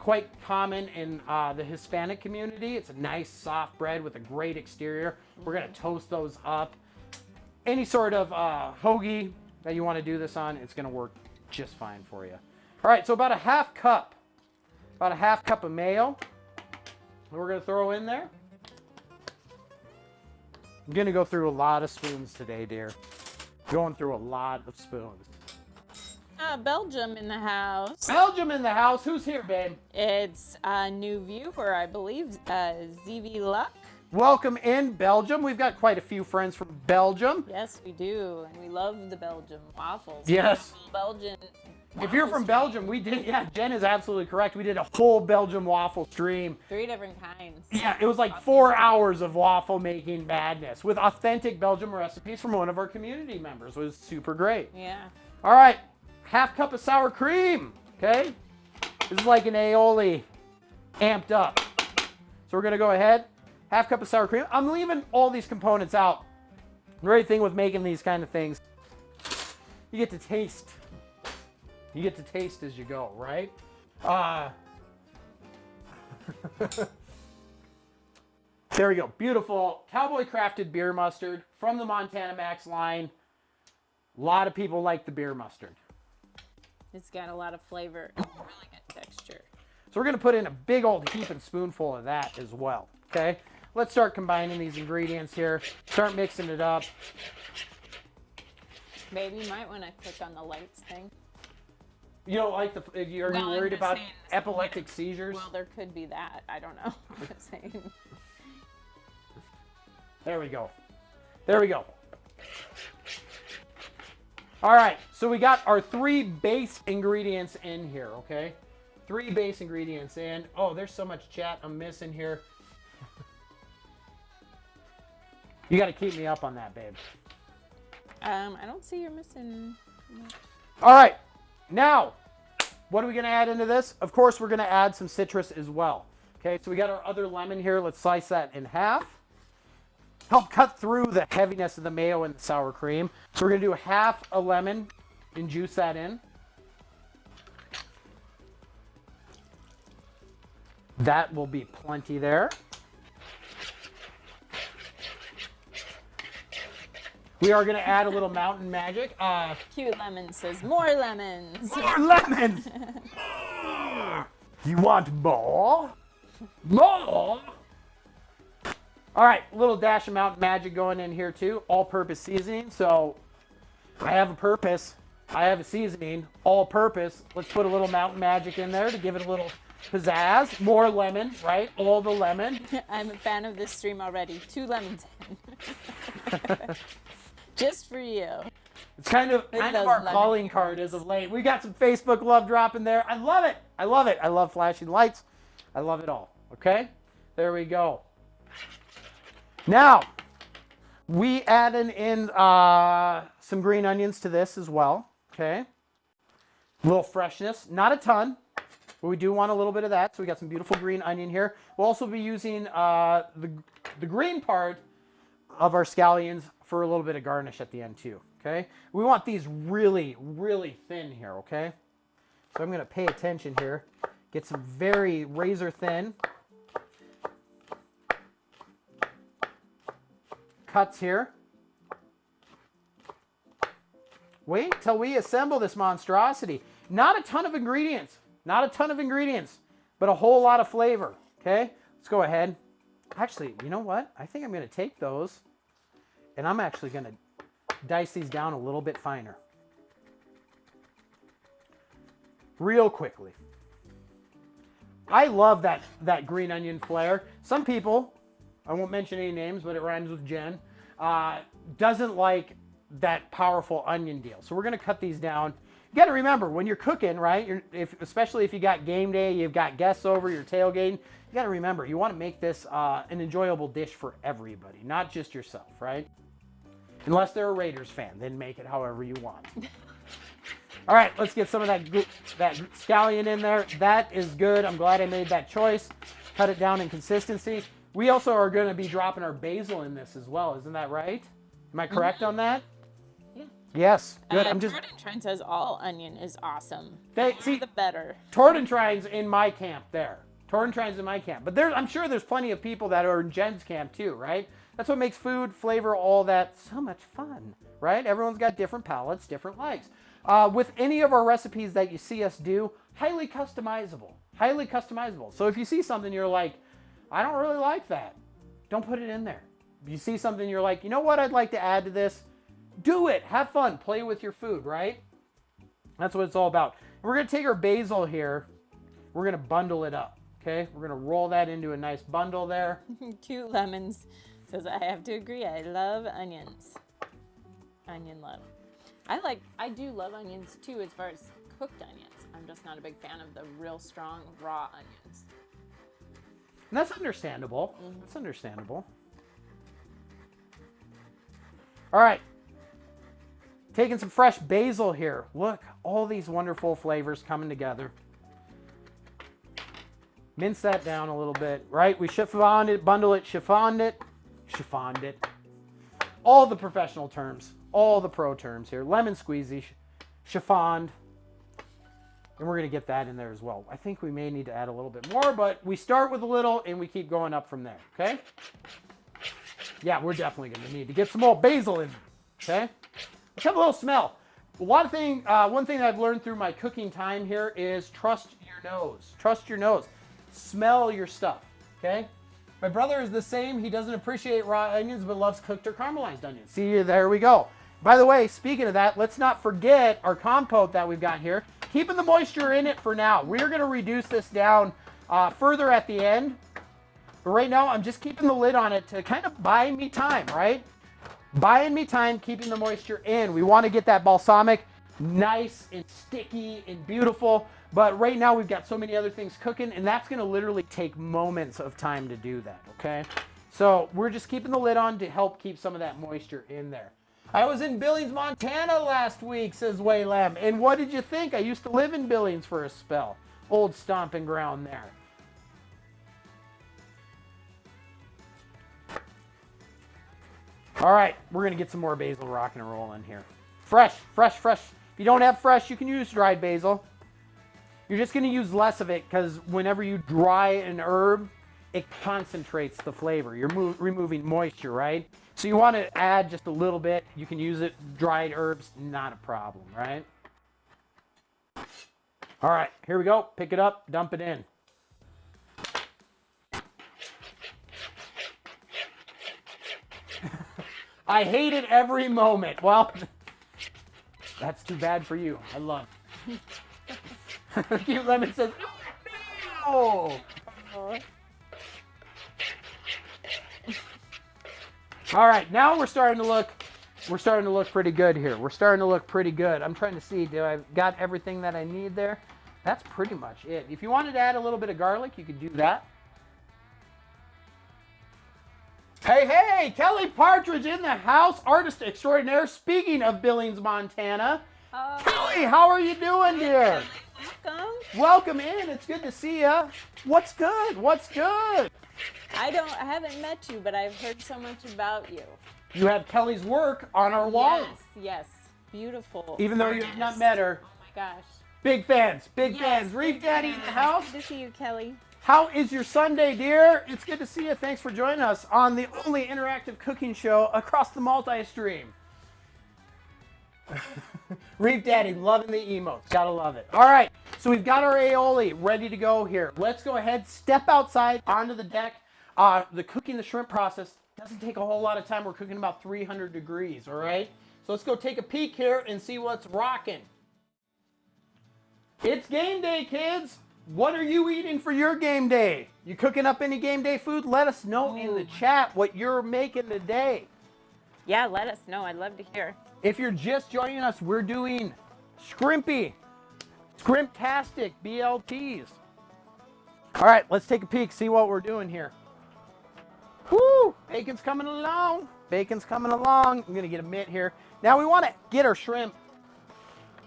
Speaker 1: Quite common in the Hispanic community. It's a nice soft bread with a great exterior. We're gonna toast those up. Any sort of hoagie that you wanna do this on, it's gonna work just fine for you. All right, so about a half cup of mayo we're gonna throw in there. I'm gonna go through a lot of spoons today, dear. Going through a lot of spoons.
Speaker 2: Belgium in the house.
Speaker 1: Belgium in the house. Who's here, babe?
Speaker 2: It's a new viewer, I believe, ZV Luck.
Speaker 1: Welcome in, Belgium. We've got quite a few friends from Belgium.
Speaker 2: Yes, we do, and we love the Belgium waffles.
Speaker 1: Yes.
Speaker 2: Belgian.
Speaker 1: If you're from Belgium, we did, yeah, Jen is absolutely correct. We did a whole Belgium waffle stream.
Speaker 2: 3 different kinds.
Speaker 1: Yeah, it was like 4 hours of waffle making madness with authentic Belgium recipes from one of our community members. It was super great.
Speaker 2: Yeah.
Speaker 1: All right, half cup of sour cream, okay? This is like an aioli amped up. So we're gonna go ahead, half cup of sour cream. I'm leaving all these components out. The great thing with making these kind of things, you get to taste. You get to taste as you go, right? There we go. Beautiful Cowboy Crafted beer mustard from the Montana Max line. A lot of people like the beer mustard.
Speaker 2: It's got a lot of flavor and really good texture.
Speaker 1: So we're going to put in a big old heaping spoonful of that as well, okay? Let's start combining these ingredients here. Start mixing it up.
Speaker 2: Maybe you might want to click on the lights thing.
Speaker 1: You don't like are you worried about epileptic seizures?
Speaker 2: Well, there could be that. I don't know. I'm just saying.
Speaker 1: There we go. There we go. All right, so we got our 3 base ingredients in here, okay? 3 base ingredients in. Oh, there's so much chat I'm missing here. You got to keep me up on that, babe.
Speaker 2: I don't see you're missing much.
Speaker 1: All right, now, what are we going to add into this? Of course, we're going to add some citrus as well. Okay, so we got our other lemon here. Let's slice that in half. Help cut through the heaviness of the mayo and the sour cream. So we're going to do half a lemon and juice that in. That will be plenty there. We are going to add a little mountain magic.
Speaker 2: Cute Lemon says, more lemons.
Speaker 1: More lemons! You want more? More? All right, a little dash of mountain magic going in here too. All-purpose seasoning. So I have a purpose. I have a seasoning. All-purpose. Let's put a little mountain magic in there to give it a little pizzazz. More lemon, right? All the lemon.
Speaker 2: I'm a fan of this stream already. 2 lemons in. Just for you.
Speaker 1: It's kind of our calling card as of late. We got some Facebook love dropping there. I love it. I love it. I love flashing lights. I love it all. Okay? There we go. Now, we added in some green onions to this as well. Okay? A little freshness. Not a ton, but we do want a little bit of that. So we got some beautiful green onion here. We'll also be using the green part of our scallions for a little bit of garnish at the end too. Okay? We want these really, really thin here. Okay? So I'm going to pay attention here. Get some very razor thin cuts here. Wait till we assemble this monstrosity. Not a ton of ingredients. Not a ton of ingredients, but a whole lot of flavor. Okay? Let's go ahead. Actually, you know what? I think I'm going to take those and I'm actually going to dice these down a little bit finer. Real quickly. I love that green onion flair. Some people, I won't mention any names, but it rhymes with Jen, doesn't like that powerful onion deal. So we're going to cut these down. You got to remember, when you're cooking, right, especially if you got game day, you've got guests over, you're tailgating, you got to remember, you want to make this an enjoyable dish for everybody, not just yourself, right? Unless they're a Raiders fan, then make it however you want. All right, let's get some of that scallion in there. That is good. I'm glad I made that choice. Cut it down in consistency. We also are going to be dropping our basil in this as well. Isn't that right? Am I correct on that?
Speaker 2: Yeah.
Speaker 1: Yes. Good.
Speaker 2: Tordentrine says all onion is awesome.
Speaker 1: See,
Speaker 2: the better.
Speaker 1: Tordentrine's in my camp there. Tordentrine's in my camp. But I'm sure there's plenty of people that are in Jen's camp too, right? That's what makes food, flavor, all that so much fun, right? Everyone's got different palates, different likes. With any of our recipes that you see us do, highly customizable. Highly customizable. So if you see something you're like, I don't really like that, don't put it in there. If you see something you're like, you know what I'd like to add to this, do it. Have fun. Play with your food, right? That's what it's all about. We're going to take our basil here. We're going to bundle it up, okay? We're going to roll that into a nice bundle there.
Speaker 2: Cute Lemons says, I have to agree. I love onions. Onion love. I do love onions too as far as cooked onions. I'm just not a big fan of the real strong raw onions.
Speaker 1: And that's understandable. Mm-hmm. That's understandable. All right. Taking some fresh basil here. Look, all these wonderful flavors coming together. Mince that down a little bit, right? We chiffoned it, bundle it, chiffoned it. All the professional terms, all the pro terms here. Lemon squeezy, chiffoned. And we're going to get that in there as well. I think we may need to add a little bit more, but we start with a little and we keep going up from there, okay? Yeah, we're definitely going to need to get some more basil in there, okay? Let's have a little smell. One thing that I've learned through my cooking time here is trust your nose. Trust your nose. Smell your stuff, okay? My brother is the same. He doesn't appreciate raw onions, but loves cooked or caramelized onions. See, there we go. By the way, speaking of that, let's not forget our compote that we've got here. Keeping the moisture in it for now. We're going to reduce this down further at the end. But right now, I'm just keeping the lid on it to kind of buy me time, right? Buying me time, keeping the moisture in. We want to get that balsamic nice and sticky and beautiful, but right now we've got so many other things cooking, and that's going to literally take moments of time to do that, okay? So we're just keeping the lid on to help keep some of that moisture in there. I was in Billings, Montana last week, says Waylam, and what did you think? I used to live in Billings for a spell. Old stomping ground there. All right, we're going to get some more basil rocking and rolling here. Fresh, fresh, fresh. If you don't have fresh, you can use dried basil. You're just going to use less of it because whenever you dry an herb, it concentrates the flavor. You're removing moisture, right? So you want to add just a little bit. You can use it, dried herbs, not a problem, right? All right, here we go. Pick it up, dump it in. I hate it every moment. Well, that's too bad for you. I love it. Cute Lemon says, oh, no. All right, now we're starting to look pretty good here. We're starting to look pretty good. I'm trying to see, do I got everything that I need there? That's pretty much it. If you wanted to add a little bit of garlic, you could do that. Hey, hey, Kelly Partridge in the house, artist extraordinaire. Speaking of Billings, Montana. Kelly, how are you doing, dear?
Speaker 2: Welcome.
Speaker 1: Welcome in. It's good to see you. What's good? What's good?
Speaker 2: I haven't met you, but I've heard so much about you.
Speaker 1: You have Kelly's work on our wall.
Speaker 2: Yes, yes. Beautiful.
Speaker 1: Even though you have not met her.
Speaker 2: Oh my gosh.
Speaker 1: Big fans, big fans. Reef Daddy in the house.
Speaker 2: Good to see you, Kelly.
Speaker 1: How is your Sunday, dear? It's good to see you. Thanks for joining us on the only interactive cooking show across the multi-stream. Reef Daddy, loving the emotes. Gotta love it. All right, so we've got our aioli ready to go here. Let's go ahead, step outside onto the deck. The cooking the shrimp process doesn't take a whole lot of time. We're cooking about 300 degrees, all right? So let's go take a peek here and see what's rocking. It's game day, kids. What are you eating for your game day? You cooking up any game day food? Let us know in the chat what you're making today.
Speaker 2: Yeah, let us know. I'd love to hear.
Speaker 1: If you're just joining us, we're doing Shrimptastic BLTs. All right, let's take a peek, see what we're doing here. Woo! Bacon's coming along. Bacon's coming along. I'm going to get a mitt here. Now we want to get our shrimp,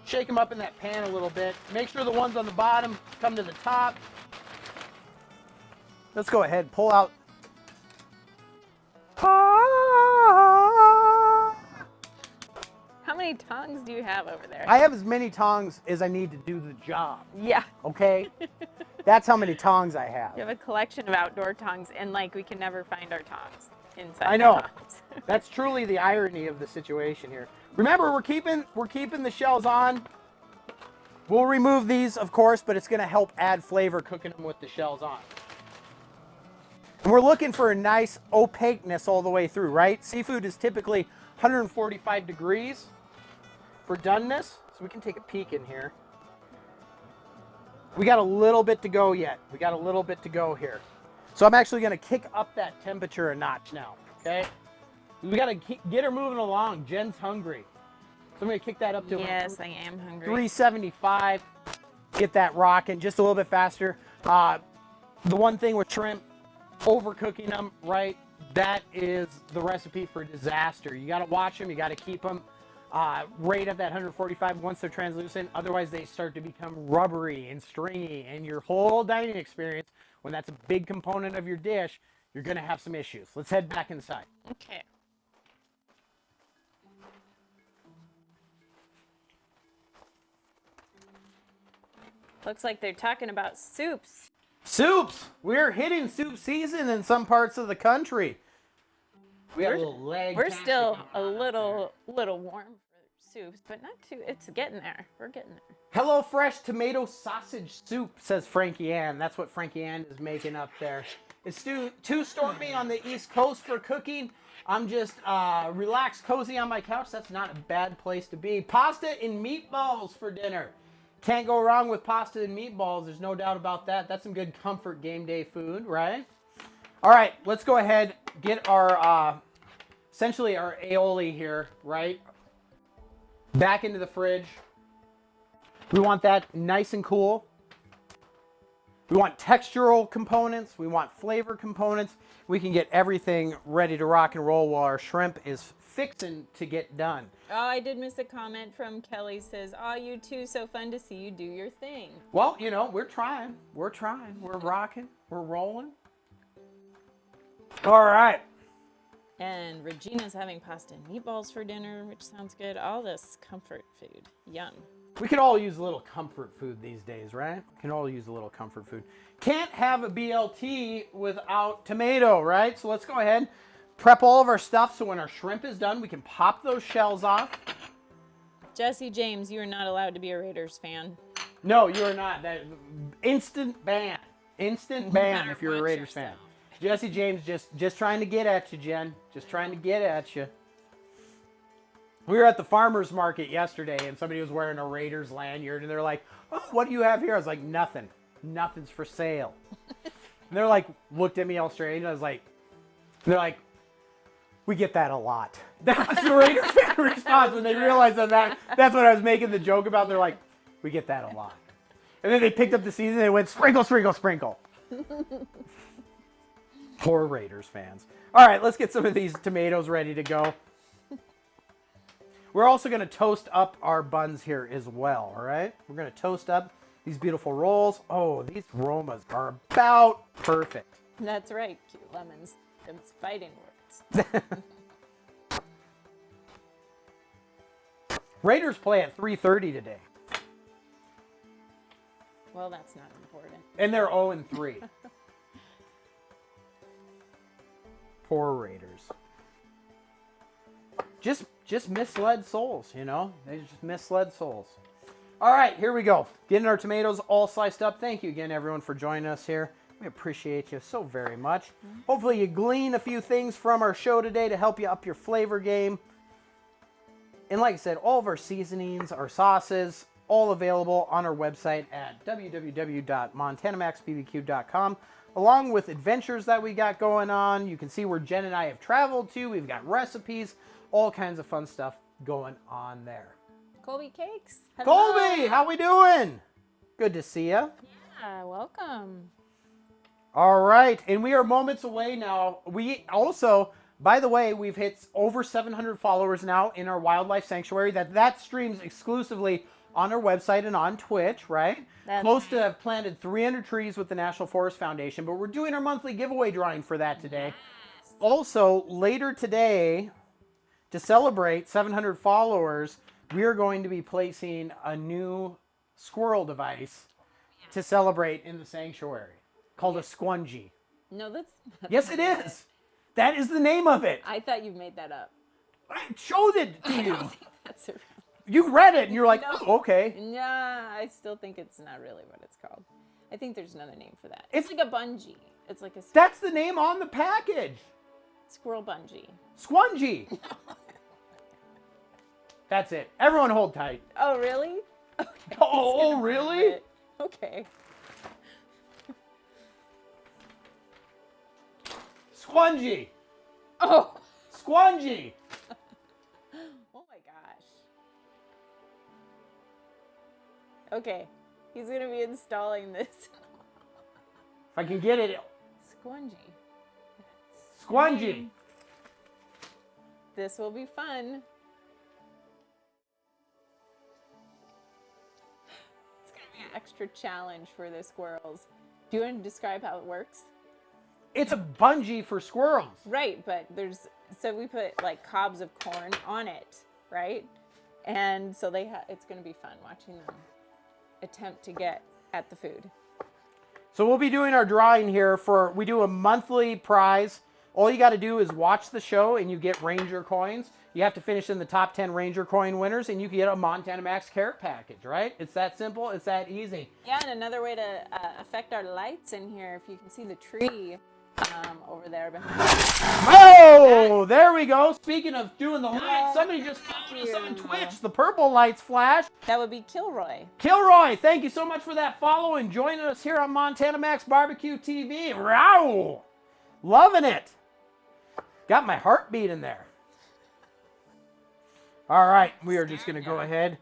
Speaker 1: shake them up in that pan a little bit. Make sure the ones on the bottom come to the top. Let's go ahead and pull out.
Speaker 2: How many tongs do you have over there?
Speaker 1: I have as many tongs as I need to do the job.
Speaker 2: Yeah.
Speaker 1: Okay? That's how many tongs I have.
Speaker 2: You have a collection of outdoor tongs, and like we can never find our tongs inside.
Speaker 1: I know.
Speaker 2: The tongs.
Speaker 1: That's truly the irony of the situation here. Remember, we're keeping the shells on. We'll remove these, of course, but it's going to help add flavor cooking them with the shells on. And we're looking for a nice opaqueness all the way through, right? Seafood is typically 145 degrees for doneness, so we can take a peek in here. We got a little bit to go yet. We got a little bit to go here. So I'm actually going to kick up that temperature a notch now, okay? We got to get her moving along. Jen's hungry. So I'm going to kick that up to
Speaker 2: yes, I am hungry.
Speaker 1: 375. Get that rocking just a little bit faster. The one thing with shrimp, overcooking them, right? That is the recipe for disaster. You got to watch them. You got to keep them right at that 145 once they're translucent. Otherwise, they start to become rubbery and stringy. And your whole dining experience, when that's a big component of your dish, you're going to have some issues. Let's head back inside.
Speaker 2: Okay. Looks like they're talking about soups.
Speaker 1: Soups! We're hitting soup season in some parts of the country. We got a little leg.
Speaker 2: We're still a little warm for soups, but not too. It's getting there. We're getting there.
Speaker 1: Hello Fresh tomato sausage soup, says Frankie Ann. That's what Frankie Ann is making up there. It's too stormy on the East Coast for cooking. I'm just relaxed, cozy on my couch. That's not a bad place to be. Pasta and meatballs for dinner. Can't go wrong with pasta and meatballs. There's no doubt about that. That's some good comfort game day food, right? All right, let's go ahead, get our essentially our aioli here, right? Back into the fridge. We want that nice and cool. We want textural components. We want flavor components. We can get everything ready to rock and roll while our shrimp is fixing to get done.
Speaker 2: Oh, I did miss a comment from Kelly. Says, "Oh, you two, so fun to see you do your thing."
Speaker 1: Well, you know, we're trying. We're rocking. We're rolling. All right.
Speaker 2: And Regina's having pasta and meatballs for dinner, which sounds good. All this comfort food. Yum.
Speaker 1: We can all use a little comfort food these days, right? We can all use a little comfort food. Can't have a BLT without tomato, right? So let's go ahead, prep all of our stuff so when our shrimp is done, we can pop those shells off.
Speaker 2: Jesse James, you are not allowed to be a Raiders fan.
Speaker 1: No, you are not. That instant ban. Instant ban if you're a Raiders fan. Jesse James just trying to get at you, Jen. Just trying to get at you. We were at the farmer's market yesterday, and somebody was wearing a Raiders lanyard, and they're like, "Oh, what do you have here?" I was like, "Nothing. Nothing's for sale." And they're like, looked at me all strange. I was like, they're like, "We get that a lot." That was the Raiders fan response when they realized that's what I was making the joke about. They're like, "We get that a lot." And then they picked up the season, and they went, "Sprinkle, sprinkle, sprinkle." Poor Raiders fans. All right, let's get some of these tomatoes ready to go. We're also going to toast up our buns here as well, all right? We're going to toast up these beautiful rolls. Oh, these aromas are about perfect.
Speaker 2: That's right, cute lemons. Them's fighting words.
Speaker 1: Raiders play at 3:30 today.
Speaker 2: Well, that's not important.
Speaker 1: And they're 0-3. Poor Raiders. Just misled souls, you know? They just misled souls. All right, here we go. Getting our tomatoes all sliced up. Thank you again, everyone, for joining us here. We appreciate you so very much. Hopefully you glean a few things from our show today to help you up your flavor game. And like I said, all of our seasonings, our sauces, all available on our website at www.montanamaxbbq.com. Along with adventures that we got going on. You can see where Jen and I have traveled to. We've got recipes, all kinds of fun stuff going on there.
Speaker 2: Colby Cakes. Hello.
Speaker 1: Colby, how we doing? Good to see you.
Speaker 2: Yeah, welcome.
Speaker 1: All right, and we are moments away now. We also, by the way, we've hit over 700 followers now in our wildlife sanctuary. That streams exclusively on our website and on Twitch, right?
Speaker 2: That's
Speaker 1: Close
Speaker 2: right.
Speaker 1: to have planted 300 trees with the National Forest Foundation, but we're doing our monthly giveaway drawing for that today.
Speaker 2: Yes.
Speaker 1: Also, later today, to celebrate 700 followers, we are going to be placing a new squirrel device to celebrate in the sanctuary called a squungy.
Speaker 2: No, that's not
Speaker 1: Yes, it is. That is the name of it.
Speaker 2: I thought you made that up.
Speaker 1: I showed it to you.
Speaker 2: That's it.
Speaker 1: You read it and you're like,
Speaker 2: No.
Speaker 1: oh, okay.
Speaker 2: Nah, I still think it's not really what it's called. I think there's another name for that.
Speaker 1: It's-
Speaker 2: It's like a bungee. It's like a
Speaker 1: That's the name on the package.
Speaker 2: squirrel bungee.
Speaker 1: Squungy. That's it. Everyone hold tight.
Speaker 2: Oh, really? Okay.
Speaker 1: Oh, really?
Speaker 2: Okay.
Speaker 1: Squungy.
Speaker 2: Oh.
Speaker 1: Squungy.
Speaker 2: Oh my gosh. Okay. He's going to be installing this.
Speaker 1: If I can get it.
Speaker 2: Squungy.
Speaker 1: Squungy.
Speaker 2: This will be fun. It's going to be an extra challenge for the squirrels. Do you want to describe how it works?
Speaker 1: It's a bungee for squirrels.
Speaker 2: Right, but so we put like cobs of corn on it, right? And so it's going to be fun watching them attempt to get at the food.
Speaker 1: So we'll be doing our drawing here we do a monthly prize. All you got to do is watch the show and you get Ranger coins. You have to finish in the top 10 Ranger coin winners and you can get a Montana Max carrot package, right? It's that simple. It's that easy.
Speaker 2: Yeah, and another way to affect our lights in here, if you can see the tree over there behind
Speaker 1: Oh, there we go. Speaking of doing the lights, somebody just followed us on
Speaker 2: you.
Speaker 1: Twitch. The purple lights flash.
Speaker 2: that would be Kilroy.
Speaker 1: Kilroy, thank you so much for that follow and joining us here on Montana Max BBQ TV. Wow. Loving it. Got my heartbeat in there. All right, we are just gonna go ahead,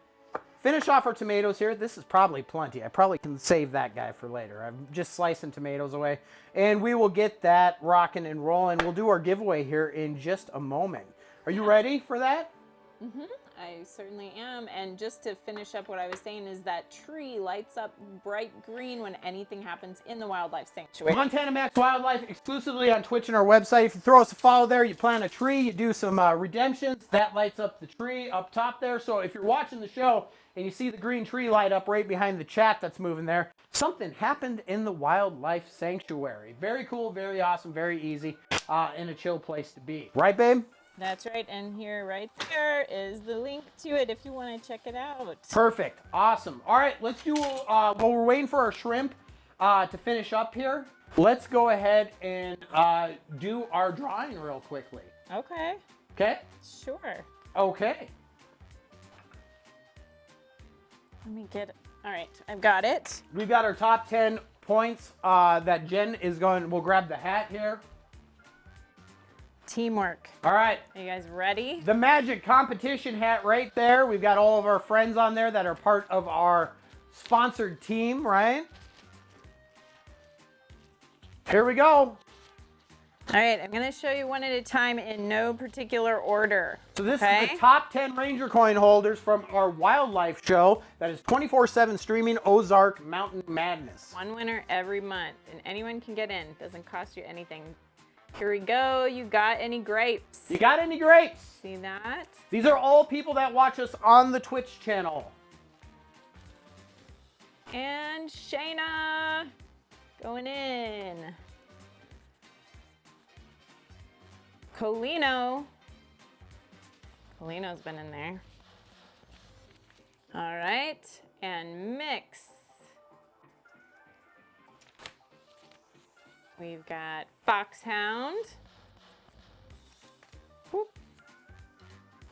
Speaker 1: finish off our tomatoes here. This is probably plenty. I probably can save that guy for later. I'm just slicing tomatoes away, and we will get that rocking and rolling. We'll do our giveaway here in just a moment. Are you ready for that?
Speaker 2: Mm-hmm. I certainly am. And just to finish up what I was saying is that tree lights up bright green when anything happens in the wildlife sanctuary.
Speaker 1: Montana Max Wildlife exclusively on Twitch and our website. If you throw us a follow there, you plant a tree, you do some redemptions, that lights up the tree up top there. So if you're watching the show and you see the green tree light up right behind the chat that's moving there, something happened in the wildlife sanctuary. Very cool, very awesome, very easy, and a chill place to be. Right, babe?
Speaker 2: That's right, and here, right there, is the link to it if you want to check it out.
Speaker 1: Perfect, awesome. All right, let's do, while we're waiting for our shrimp to finish up here, let's go ahead and do our drawing real quickly.
Speaker 2: Okay.
Speaker 1: Okay?
Speaker 2: Sure.
Speaker 1: Okay.
Speaker 2: Let me get it. All right, I've got it.
Speaker 1: We've got our top 10 points that Jen is going, we'll grab the hat here.
Speaker 2: Teamwork.
Speaker 1: All right.
Speaker 2: Are you guys ready?
Speaker 1: The magic competition hat right there. We've got all of our friends on there that are part of our sponsored team, right? Here we go.
Speaker 2: All right, I'm going to show you one at a time in no particular order.
Speaker 1: So this is the top 10 Ranger coin holders from our wildlife show that is 24/7 streaming Ozark Mountain Madness.
Speaker 2: One winner every month, and anyone can get in. Doesn't cost you anything. Here we go. You got any grapes?
Speaker 1: You got any grapes?
Speaker 2: See that?
Speaker 1: These are all people that watch us on the Twitch channel.
Speaker 2: And Shayna going in. Colino. Colino's been in there. All right. And Mix. We've got Foxhound. Whoop.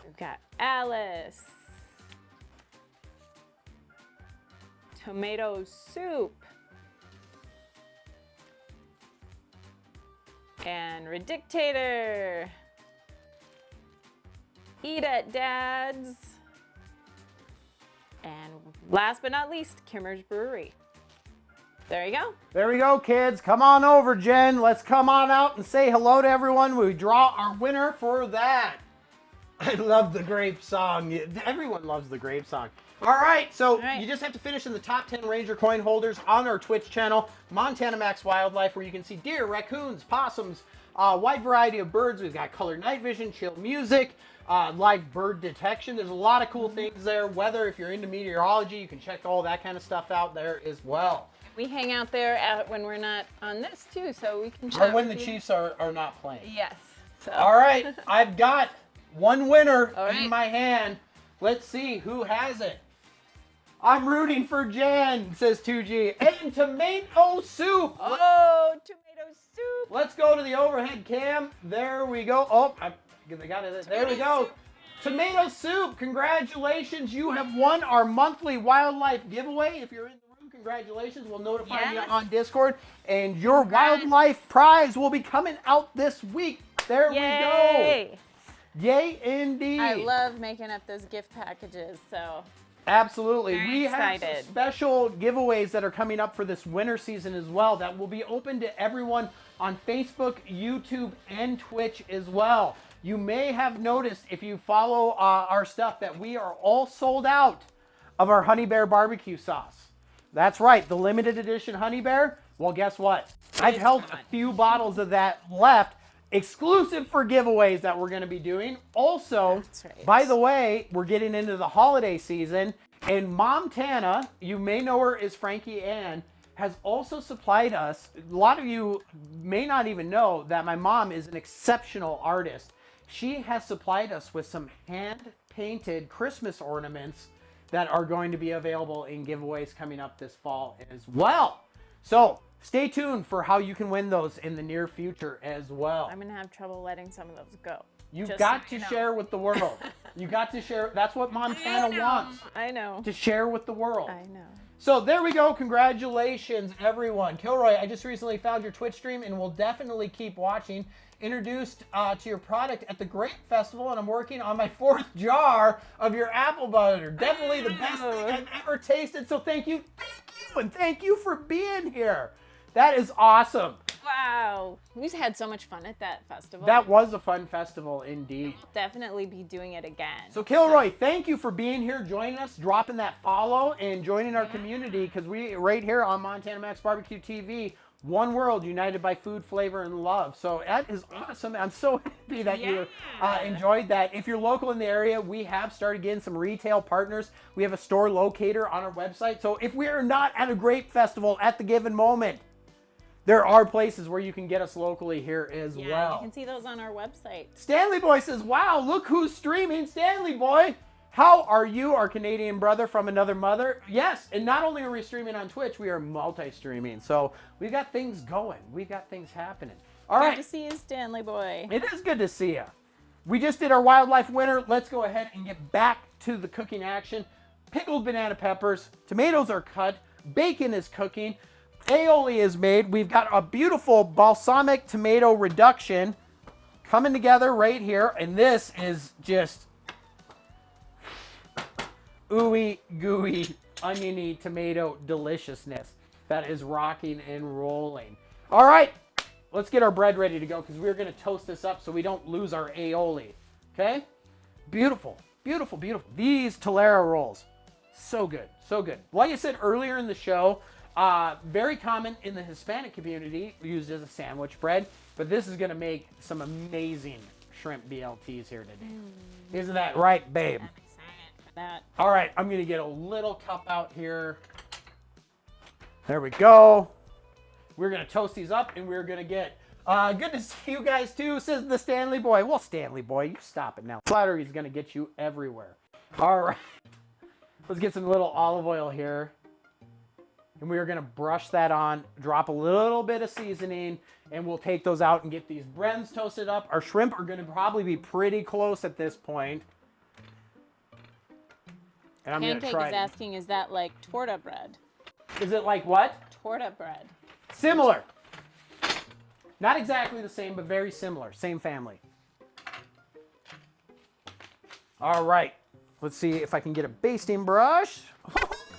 Speaker 2: We've got Alice. Tomato Soup. And Redictator. Eat it, Dads. And last but not least, Kimmer's Brewery. There you go.
Speaker 1: There we go, kids. Come on over, Jen. Let's come on out and say hello to everyone. We draw our winner for that. I love the grape song. Everyone loves the grape song. All right, so you just have to finish in the top 10 Ranger coin holders on our Twitch channel, Montana Max Wildlife, where you can see deer, raccoons, possums, a wide variety of birds. We've got color night vision, chill music, live bird detection. There's a lot of cool things there. Weather, if you're into meteorology, you can check all that kind of stuff out there as well.
Speaker 2: We hang out there when we're not on this too, so we can
Speaker 1: Or when the Chiefs are not playing.
Speaker 2: Yes. So.
Speaker 1: All right, I've got one winner in my hand. Let's see who has it. I'm rooting for Jen, says 2G. And tomato soup.
Speaker 2: Oh, tomato soup.
Speaker 1: Let's go to the overhead cam. There we go. Oh, they got it. There we go. Tomato soup. Congratulations. You have won our monthly wildlife giveaway. If you're in the room, congratulations. We'll notify you on Discord. And your wildlife prize will be coming out this week. There we go. Yay, indeed.
Speaker 2: I love making up those gift packages, so.
Speaker 1: Absolutely.
Speaker 2: Very
Speaker 1: we
Speaker 2: excited.
Speaker 1: have some special giveaways that are coming up for this winter season as well that will be open to everyone on Facebook, YouTube, and Twitch as well. You may have noticed if you follow our stuff that we are all sold out of our Honey Bear barbecue sauce. That's right, the limited edition Honey Bear. Well, guess what? I've held a few bottles of that left, exclusive for giveaways that we're going to be doing. Also, by the way, we're getting into the holiday season, and Montana, you may know her as Frankie Ann, has also supplied us. A lot of you may not even know that my mom is an exceptional artist. She has supplied us with some hand-painted Christmas ornaments that are going to be available in giveaways coming up this fall as well. So stay tuned for how you can win those in the near future as well.
Speaker 2: I'm going to have trouble letting some of those go.
Speaker 1: You've got to share with the world. You got to share. That's what Montana wants.
Speaker 2: I know.
Speaker 1: To share with the world.
Speaker 2: I know.
Speaker 1: So there we go. Congratulations, everyone. Kilroy, I just recently found your Twitch stream and will definitely keep watching. Introduced to your product at the Grape Festival, and I'm working on my 4th jar of your apple butter. Definitely the best thing I've ever tasted. So thank you, and thank you for being here. That is awesome.
Speaker 2: Wow. We've had so much fun at that festival.
Speaker 1: That was a fun festival indeed.
Speaker 2: We'll definitely be doing it again.
Speaker 1: So Kilroy, thank you for being here, joining us, dropping that follow, and joining our community, because we right here on Montana Max BBQ TV, one world united by food, flavor, and love. So that is awesome. I'm so happy that you enjoyed that. If you're local in the area, we have started getting some retail partners. We have a store locator on our website. So if we are not at a grape festival at the given moment, there are places where you can get us locally here as well.
Speaker 2: You can see those on our website.
Speaker 1: Stanley Boy says, wow, look who's streaming. Stanley Boy, how are you, our Canadian brother from another mother? Yes, and not only are we streaming on Twitch, we are multi-streaming. So we've got things going. We've got things happening. All right.
Speaker 2: Good to see you, Stanley Boy.
Speaker 1: It is good to see you. We just did our wildlife winner. Let's go ahead and get back to the cooking action. Pickled banana peppers. Tomatoes are cut. Bacon is cooking. Aioli is made. We've got a beautiful balsamic tomato reduction coming together right here. And this is just ooey gooey oniony tomato deliciousness that is rocking and rolling. All right, let's get our bread ready to go, because we're going to toast this up so we don't lose our aioli. Okay? Beautiful, beautiful, beautiful. These Tolera rolls, so good, so good. Like I said earlier in the show, very common in the Hispanic community, used as a sandwich bread, but this is going to make some amazing shrimp BLTs here today. Isn't that right, babe?
Speaker 2: I'm excited for that.
Speaker 1: All right, I'm going to get a little cup out here. There we go. We're going to toast these up, and we're going to get, good to see you guys too, says the Stanley Boy. Well, Stanley Boy, you stop it now. Flattery is going to get you everywhere. All right. Let's get some little olive oil here. And we are going to brush that on, drop a little bit of seasoning, and we'll take those out and get these breads toasted up. Our shrimp are going to probably be pretty close at this point. And I'm going to
Speaker 2: Pancake
Speaker 1: try
Speaker 2: is asking, is that like torta bread?
Speaker 1: Is it like what?
Speaker 2: Torta bread.
Speaker 1: Similar. Not exactly the same, but very similar. Same family. All right. Let's see if I can get a basting brush.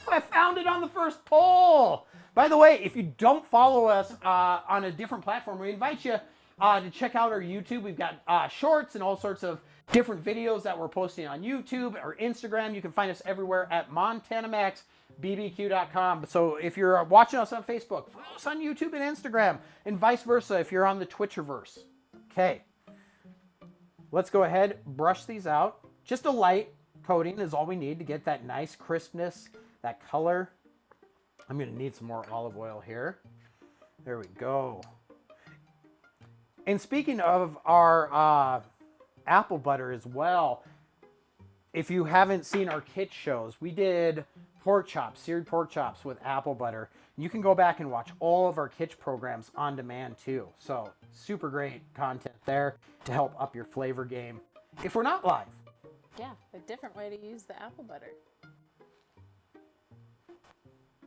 Speaker 1: I found it on the first poll. By the way, if you don't follow us on a different platform, we invite you to check out our YouTube. We've got shorts and all sorts of different videos that we're posting on YouTube or Instagram. You can find us everywhere at MontanaMaxBBQ.com. So if you're watching us on Facebook, follow us on YouTube and Instagram, and vice versa if you're on the Twitcherverse. Okay. Let's go ahead, brush these out. Just a light coating is all we need to get that nice crispness, that color. I'm going to need some more olive oil here. There we go. And speaking of our apple butter as well, if you haven't seen our kit shows, we did pork chops, seared pork chops with apple butter. You can go back and watch all of our kit programs on demand too. So super great content there to help up your flavor game if we're not live.
Speaker 2: Yeah, a different way to use the apple butter.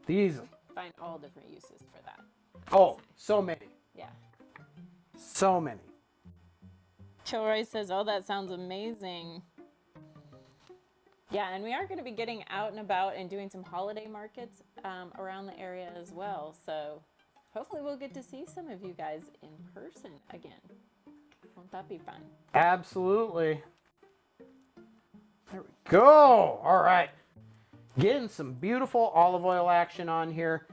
Speaker 1: These,
Speaker 2: Find all different uses for that.
Speaker 1: oh, so many.
Speaker 2: Yeah.
Speaker 1: So many.
Speaker 2: Kilroy says, oh, that sounds amazing. Yeah, and we are going to be getting out and about and doing some holiday markets around the area as well. So hopefully we'll get to see some of you guys in person again. Won't that be fun?
Speaker 1: Absolutely. There we go. All right. Getting some beautiful olive oil action on here.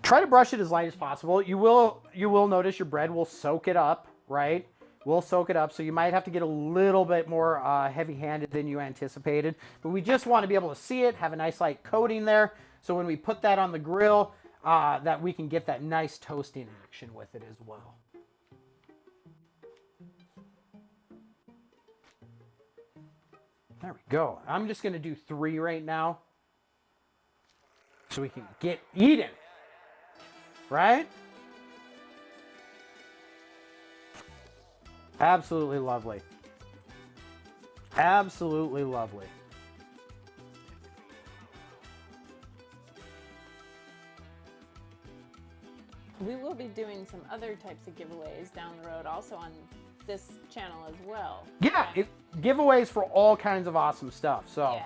Speaker 1: Try to brush it as light as possible. You will notice your bread will soak it up, right? Will soak it up, so you might have to get a little bit more heavy-handed than you anticipated. But we just want to be able to see it, have a nice light coating there, so when we put that on the grill, that we can get that nice toasting action with it as well. There we go. I'm just going to do 3 right now so we can get eating. Right? Absolutely lovely. Absolutely lovely.
Speaker 2: We will be doing some other types of giveaways down the road also on this channel as well.
Speaker 1: Yeah, giveaways for all kinds of awesome stuff. So
Speaker 2: Yeah.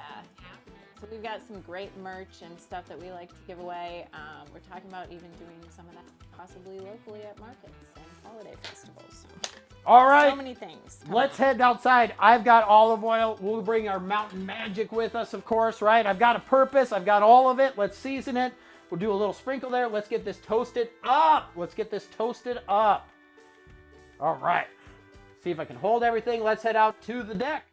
Speaker 2: So we've got some great merch and stuff that we like to give away. We're talking about even doing some of that possibly locally at markets and holiday festivals.
Speaker 1: all right.
Speaker 2: So many things.
Speaker 1: Let's head outside. I've got olive oil. We'll bring our mountain magic with us, of course, right? I've got a purpose. I've got all of it. Let's season it. We'll do a little sprinkle there. Let's get this toasted up. Let's get this toasted up. All right. See if I can hold everything. Let's head out to the deck.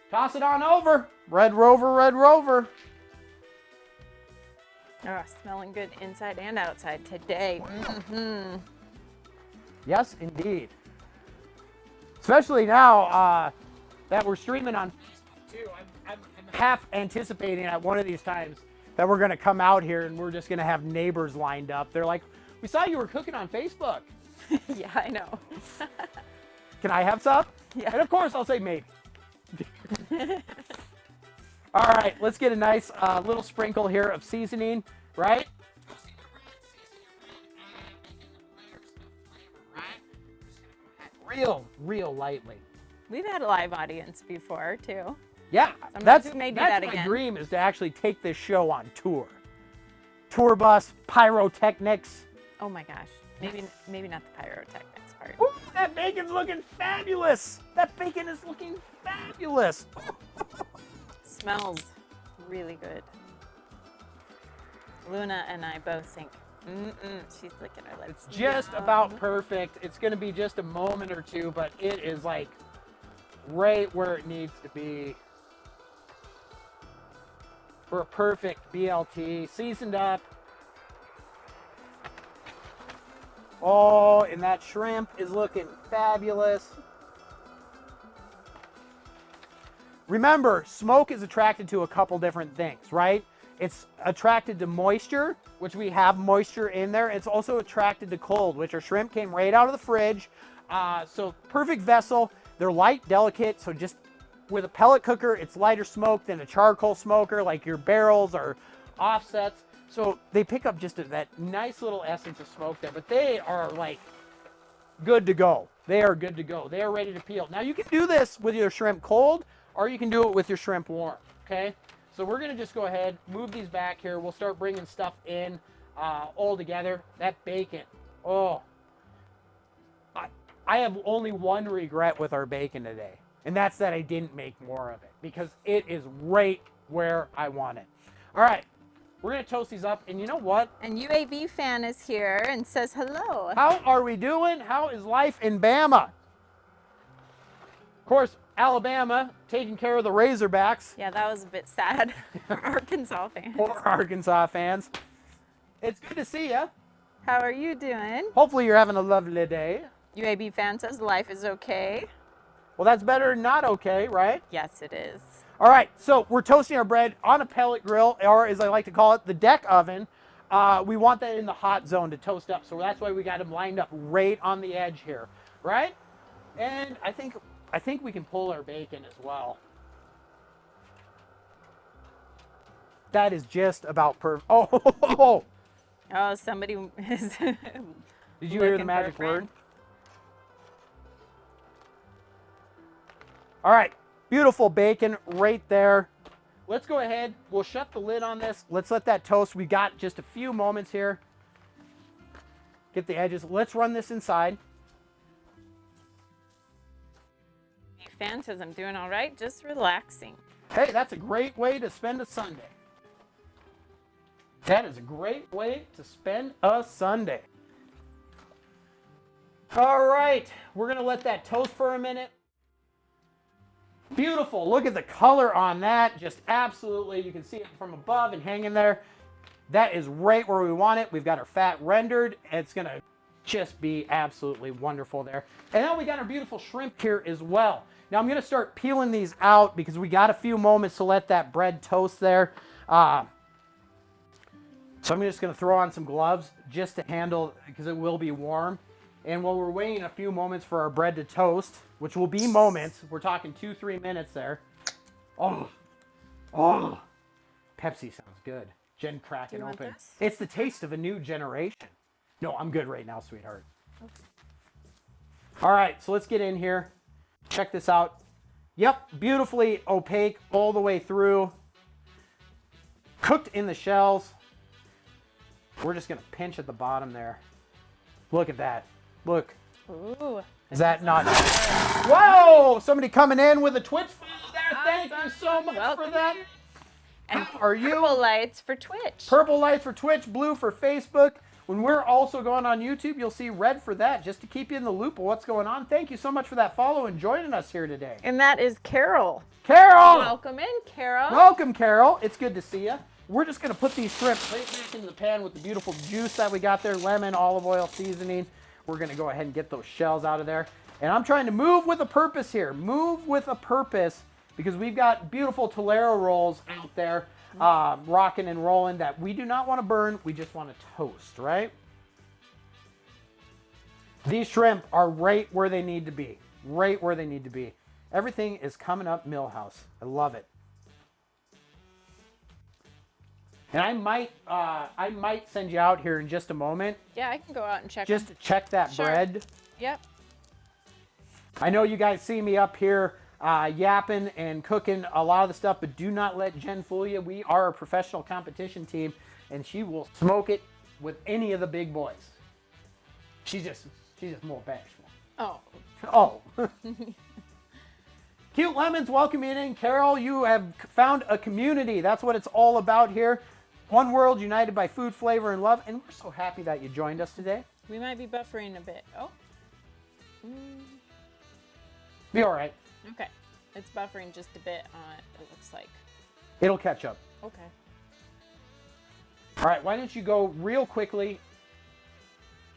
Speaker 1: Toss it on over. Red Rover, Red Rover.
Speaker 2: Oh, smelling good inside and outside today. Mm-hmm.
Speaker 1: Yes, indeed. Especially now that we're streaming on Facebook too. I'm half anticipating at one of these times that we're going to come out here and we're just going to have neighbors lined up. They're like, we saw you were cooking on Facebook.
Speaker 2: Yeah, I know.
Speaker 1: Can I have some?
Speaker 2: Yeah.
Speaker 1: And of course I'll say maybe. All right, let's get a nice little sprinkle here of seasoning, right? Real lightly.
Speaker 2: We've had a live audience before too.
Speaker 1: Yeah,
Speaker 2: Sometimes we may do that
Speaker 1: my
Speaker 2: again.
Speaker 1: dream is to actually take this show on tour. Tour bus, pyrotechnics.
Speaker 2: Oh my gosh. Maybe not the pyrotechnics part.
Speaker 1: Ooh, that bacon's looking fabulous. That bacon is looking fabulous.
Speaker 2: Smells really good. Luna and I both think, she's licking her lips.
Speaker 1: It's just about perfect. It's going to be just a moment or two, but it is like right where it needs to be for a perfect BLT, seasoned up. Oh, and that shrimp is looking fabulous. Remember, smoke is attracted to a couple different things, right? It's attracted to moisture, which we have moisture in there. It's also attracted to cold, which our shrimp came right out of the fridge. So perfect vessel. They're light, delicate, so just with a pellet cooker, it's lighter smoke than a charcoal smoker, like your barrels or offsets. So they pick up just that nice little essence of smoke there, but they are like good to go. They are good to go. They are ready to peel. Now you can do this with your shrimp cold, or you can do it with your shrimp warm, okay? So we're gonna just go ahead, move these back here. We'll start bringing stuff in all together. That bacon, oh. I have only one regret with our bacon today, and that's that I didn't make more of it because it is right where I want it. All right, we're gonna toast these up, and you know what?
Speaker 2: And UAB fan is here and says hello.
Speaker 1: How are we doing? How is life in Bama? Of course, Alabama taking care of the Razorbacks.
Speaker 2: Yeah, that was a bit sad for Arkansas fans.
Speaker 1: For Arkansas fans. It's good to see you.
Speaker 2: How are you doing?
Speaker 1: Hopefully you're having a lovely day.
Speaker 2: UAB fan says life is okay.
Speaker 1: Well, that's better than not okay, right?
Speaker 2: Yes, it is.
Speaker 1: All right, so we're toasting our bread on a pellet grill, or as I like to call it, the deck oven. We want that in the hot zone to toast up, so that's why we got them lined up right on the edge here, right? And I think we can pull our bacon as well. That is just about perfect. Oh,
Speaker 2: Oh, somebody is.
Speaker 1: Did you hear the magic word? All right, beautiful bacon right there. Let's go ahead. We'll shut the lid on this. Let's let that toast. We got just a few moments here. Get the edges. Let's run this inside.
Speaker 2: Fan says I'm doing all right, just relaxing.
Speaker 1: Hey, that's a great way to spend a Sunday. That is a great way to spend a Sunday. All right, we're gonna let that toast for a minute. Beautiful, look at the color on that. Just absolutely, you can see it from above and hanging there. That is right where we want it. We've got our fat rendered. It's gonna just be absolutely wonderful there. And now we got our beautiful shrimp here as well. Now I'm gonna start peeling these out because we got a few moments to let that bread toast there. So I'm just gonna throw on some gloves just to handle, because it will be warm. And while we're waiting a few moments for our bread to toast, which will be moments, we're talking 2-3 minutes there. Oh, Pepsi sounds good. Jen cracking open.
Speaker 2: This?
Speaker 1: It's the taste of a new generation. No, I'm good right now, sweetheart. Okay. All right, so let's get in here. Check this out. Yep, beautifully opaque all the way through. Cooked in the shells. We're just gonna pinch at the bottom there. Look at that. Look.
Speaker 2: Ooh.
Speaker 1: Is that not? Whoa! Somebody coming in with a Twitch follow there. Thank you so much for that.
Speaker 2: And
Speaker 1: how are you?
Speaker 2: Purple lights for Twitch.
Speaker 1: Purple lights for Twitch, blue for Facebook. When we're also going on YouTube, you'll see red for that, just to keep you in the loop of what's going on. Thank you so much for that follow and joining us here today.
Speaker 2: And that is Carol.
Speaker 1: Carol!
Speaker 2: Welcome in, Carol.
Speaker 1: Welcome, Carol. It's good to see you. We're just going to put these shrimp right back into the pan with the beautiful juice that we got there, lemon, olive oil, seasoning. We're going to go ahead and get those shells out of there. And I'm trying to move with a purpose here. Move with a purpose, because we've got beautiful Tolero rolls out there, rocking and rolling, that we do not want to burn. We just want to toast, right? These shrimp are right where they need to be. Right where they need to be. Everything is coming up Millhouse. I love it. And I might send you out here in just a moment.
Speaker 2: Yeah, I can go out and check.
Speaker 1: Just to check that bread.
Speaker 2: Yep.
Speaker 1: I know you guys see me up here yapping and cooking a lot of the stuff, but do not let Jen fool you. We are a professional competition team, and she will smoke it with any of the big boys. She's just more bashful.
Speaker 2: Oh.
Speaker 1: Oh. Cute Lemons, welcome in. Carol, you have found a community. That's what it's all about here. One world united by food, flavor, and love. And we're so happy that you joined us today.
Speaker 2: We might be buffering a bit. Oh.
Speaker 1: Be all right.
Speaker 2: Okay. It's buffering just a bit on it looks like.
Speaker 1: It'll catch up.
Speaker 2: Okay.
Speaker 1: All right, why don't you go real quickly,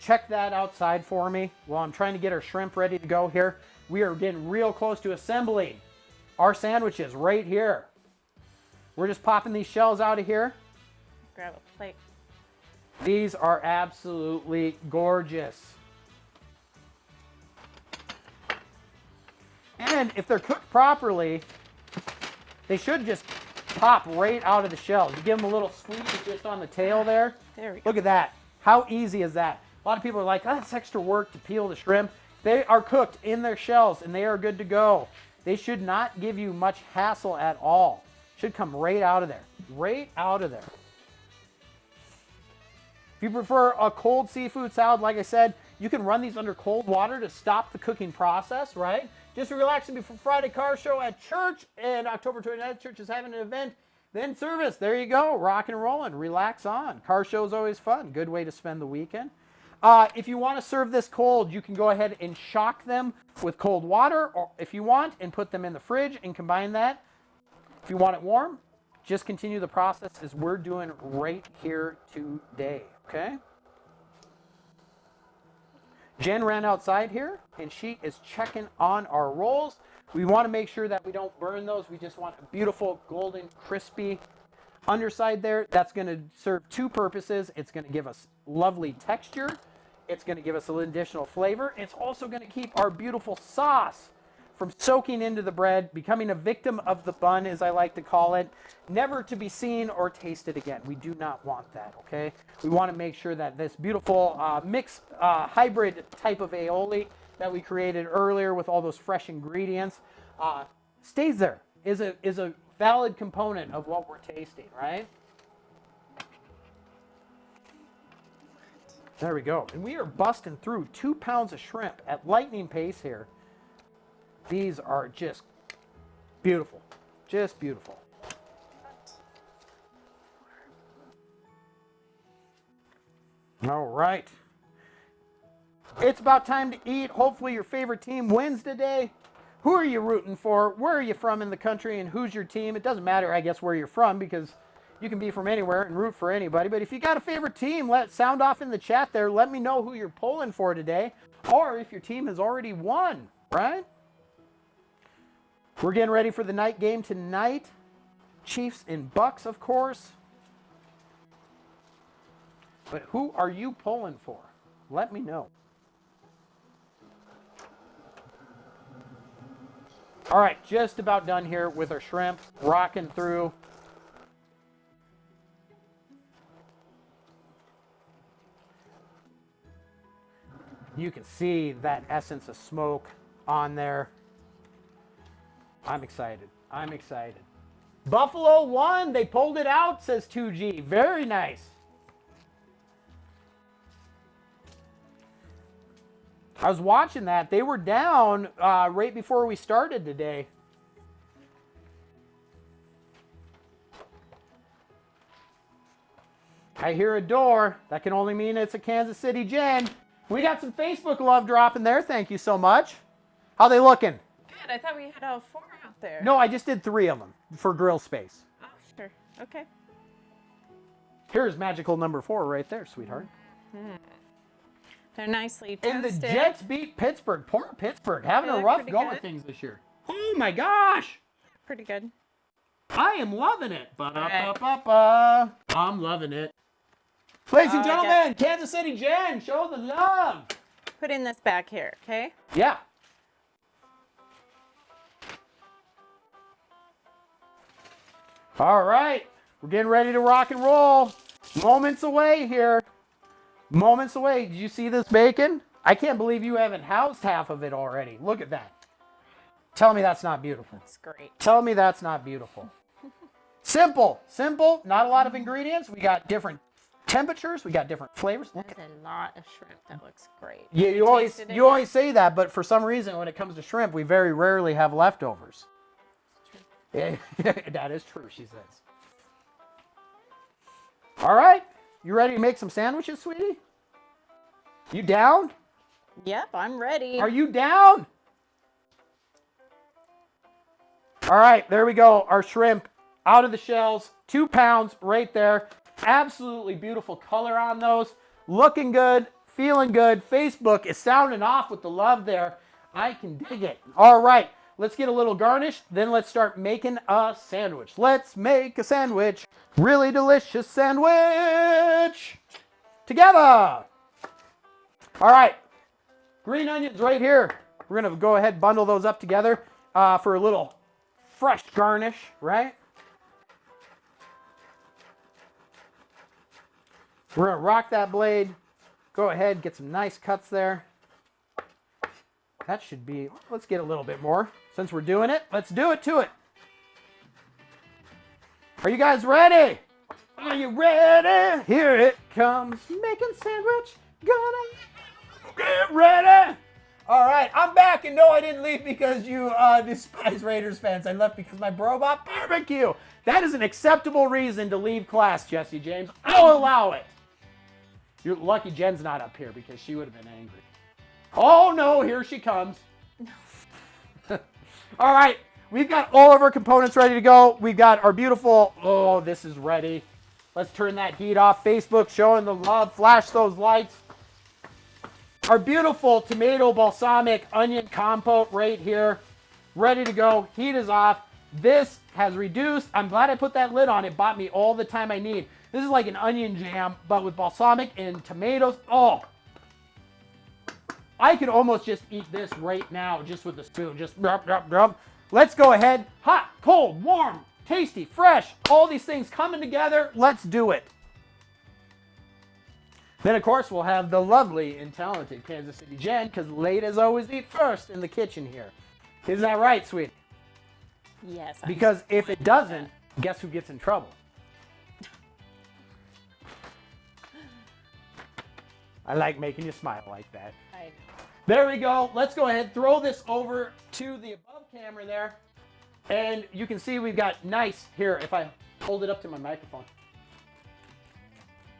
Speaker 1: check that outside for me while I'm trying to get our shrimp ready to go here. We are getting real close to assembling our sandwiches right here. We're just popping these shells out of here.
Speaker 2: Grab a plate.
Speaker 1: These are absolutely gorgeous. And if they're cooked properly, they should just pop right out of the shells. You give them a little squeeze just on the tail there.
Speaker 2: There we go.
Speaker 1: Look at that. How easy is that? A lot of people are like, oh, that's extra work to peel the shrimp. They are cooked in their shells and they are good to go. They should not give you much hassle at all. Should come right out of there. Right out of there. If you prefer a cold seafood salad, like I said, you can run these under cold water to stop the cooking process, right? Just relaxing before Friday car show at church, and October 29th, church is having an event. Then service, there you go, rock and rolling, relax on. Car show is always fun, good way to spend the weekend. If you want to serve this cold, you can go ahead and shock them with cold water, or if you want, and put them in the fridge and combine that. If you want it warm, just continue the process as we're doing right here today, okay? Jen ran outside here, and she is checking on our rolls. We want to make sure that we don't burn those. We just want a beautiful, golden, crispy underside there. That's going to serve two purposes. It's going to give us lovely texture. It's going to give us an additional flavor. It's also going to keep our beautiful sauce from soaking into the bread, becoming a victim of the bun, as I like to call it, never to be seen or tasted again. We do not want that, okay? We want to make sure that this beautiful mixed hybrid type of aioli that we created earlier with all those fresh ingredients stays there, is a valid component of what we're tasting, right? There we go. And we are busting through 2 pounds of shrimp at lightning pace here. These are just beautiful. Just beautiful. All right. It's about time to eat. Hopefully your favorite team wins today. Who are you rooting for? Where are you from in the country, and who's your team? It doesn't matter, I guess, where you're from, because you can be from anywhere and root for anybody. But if you got a favorite team, sound off in the chat there. Let me know who you're pulling for today, or if your team has already won, right? We're getting ready for the night game tonight. Chiefs and Bucks, of course. But who are you pulling for? Let me know. All right, just about done here with our shrimp, rocking through. You can see that essence of smoke on there. I'm excited. I'm excited. Buffalo won. They pulled it out, says 2G. Very nice. I was watching that. They were down right before we started today. I hear a door. That can only mean it's a Kansas City Jen. We got some Facebook love dropping there. Thank you so much. How they looking?
Speaker 2: Good. I thought we had all 4 out there.
Speaker 1: No, I just did 3 of them for grill space.
Speaker 2: Oh, sure. Okay.
Speaker 1: Here's magical number 4 right there, sweetheart.
Speaker 2: They're nicely
Speaker 1: And
Speaker 2: toasted.
Speaker 1: the Jets beat Pittsburgh. Poor Pittsburgh. Having
Speaker 2: They
Speaker 1: a
Speaker 2: look
Speaker 1: rough
Speaker 2: pretty
Speaker 1: go
Speaker 2: good.
Speaker 1: of things this year. Oh my gosh.
Speaker 2: Pretty good.
Speaker 1: I am loving it.
Speaker 2: Right.
Speaker 1: I'm loving it. Ladies and
Speaker 2: I
Speaker 1: gentlemen, Kansas City Jen, show the love.
Speaker 2: Putting this back here, okay?
Speaker 1: Yeah. All right. We're getting ready to rock and roll. Moments away here. Moments away. Did you see this bacon? I can't believe you haven't housed half of it already. Look at that. Tell me that's not beautiful.
Speaker 2: It's great.
Speaker 1: Tell me that's not beautiful. Simple, simple, not a lot of ingredients. We got different temperatures. We got different flavors. Look
Speaker 2: That's
Speaker 1: at
Speaker 2: a lot of shrimp. That looks great.
Speaker 1: yeah,
Speaker 2: Have
Speaker 1: you always
Speaker 2: tasted it?
Speaker 1: you always say that, but for some reason when it comes to shrimp, we very rarely have leftovers. Yeah, that is true, she says. All right, you ready to make some sandwiches, sweetie? You down?
Speaker 2: Yep, I'm ready.
Speaker 1: Are you down? All right, there we go. Our shrimp out of the shells, 2 pounds right there. Absolutely beautiful color on those. Looking good, feeling good. Facebook is sounding off with the love there. I can dig it. All right, let's get a little garnish. Then let's start making a sandwich. Let's make a sandwich. Really delicious sandwich. Together. All right, green onions right here. We're going to go ahead and bundle those up together for a little fresh garnish, right? We're going to rock that blade. Go ahead, get some nice cuts there. That should be, let's get a little bit more. Since we're doing it, let's do it to it. Are you guys ready? Are you ready? Here it comes. Making sandwich. Gonna get ready. All right, I'm back, and no, I didn't leave because you despise Raiders fans. I left because my bro bought barbecue. That is an acceptable reason to leave class, Jesse James. I'll allow it. You're lucky Jen's not up here because she would have been angry. Oh no, here she comes. All right, we've got all of our components ready to go. We've got our beautiful, oh, this is ready. Let's turn that heat off. Facebook showing the love. Flash those lights. Our beautiful tomato balsamic onion compote right here, ready to go. Heat is off. This has reduced. I'm glad I put that lid on. It bought me all the time I need. This is like an onion jam, but with balsamic and tomatoes. Oh, I could almost just eat this right now, just with a spoon. Just rub, rub, rub. Let's go ahead. Hot, cold, warm, tasty, fresh. All these things coming together. Let's do it. Then, of course, we'll have the lovely and talented Kansas City Jen, because ladies always eat first in the kitchen here. Isn't that right, sweetie?
Speaker 2: Yes.
Speaker 1: Because if it doesn't, guess who gets in trouble? I like making you smile like that.
Speaker 2: I know.
Speaker 1: There we go. Let's go ahead, throw this over to the above camera there. And you can see we've got nice, here, if I hold it up to my microphone.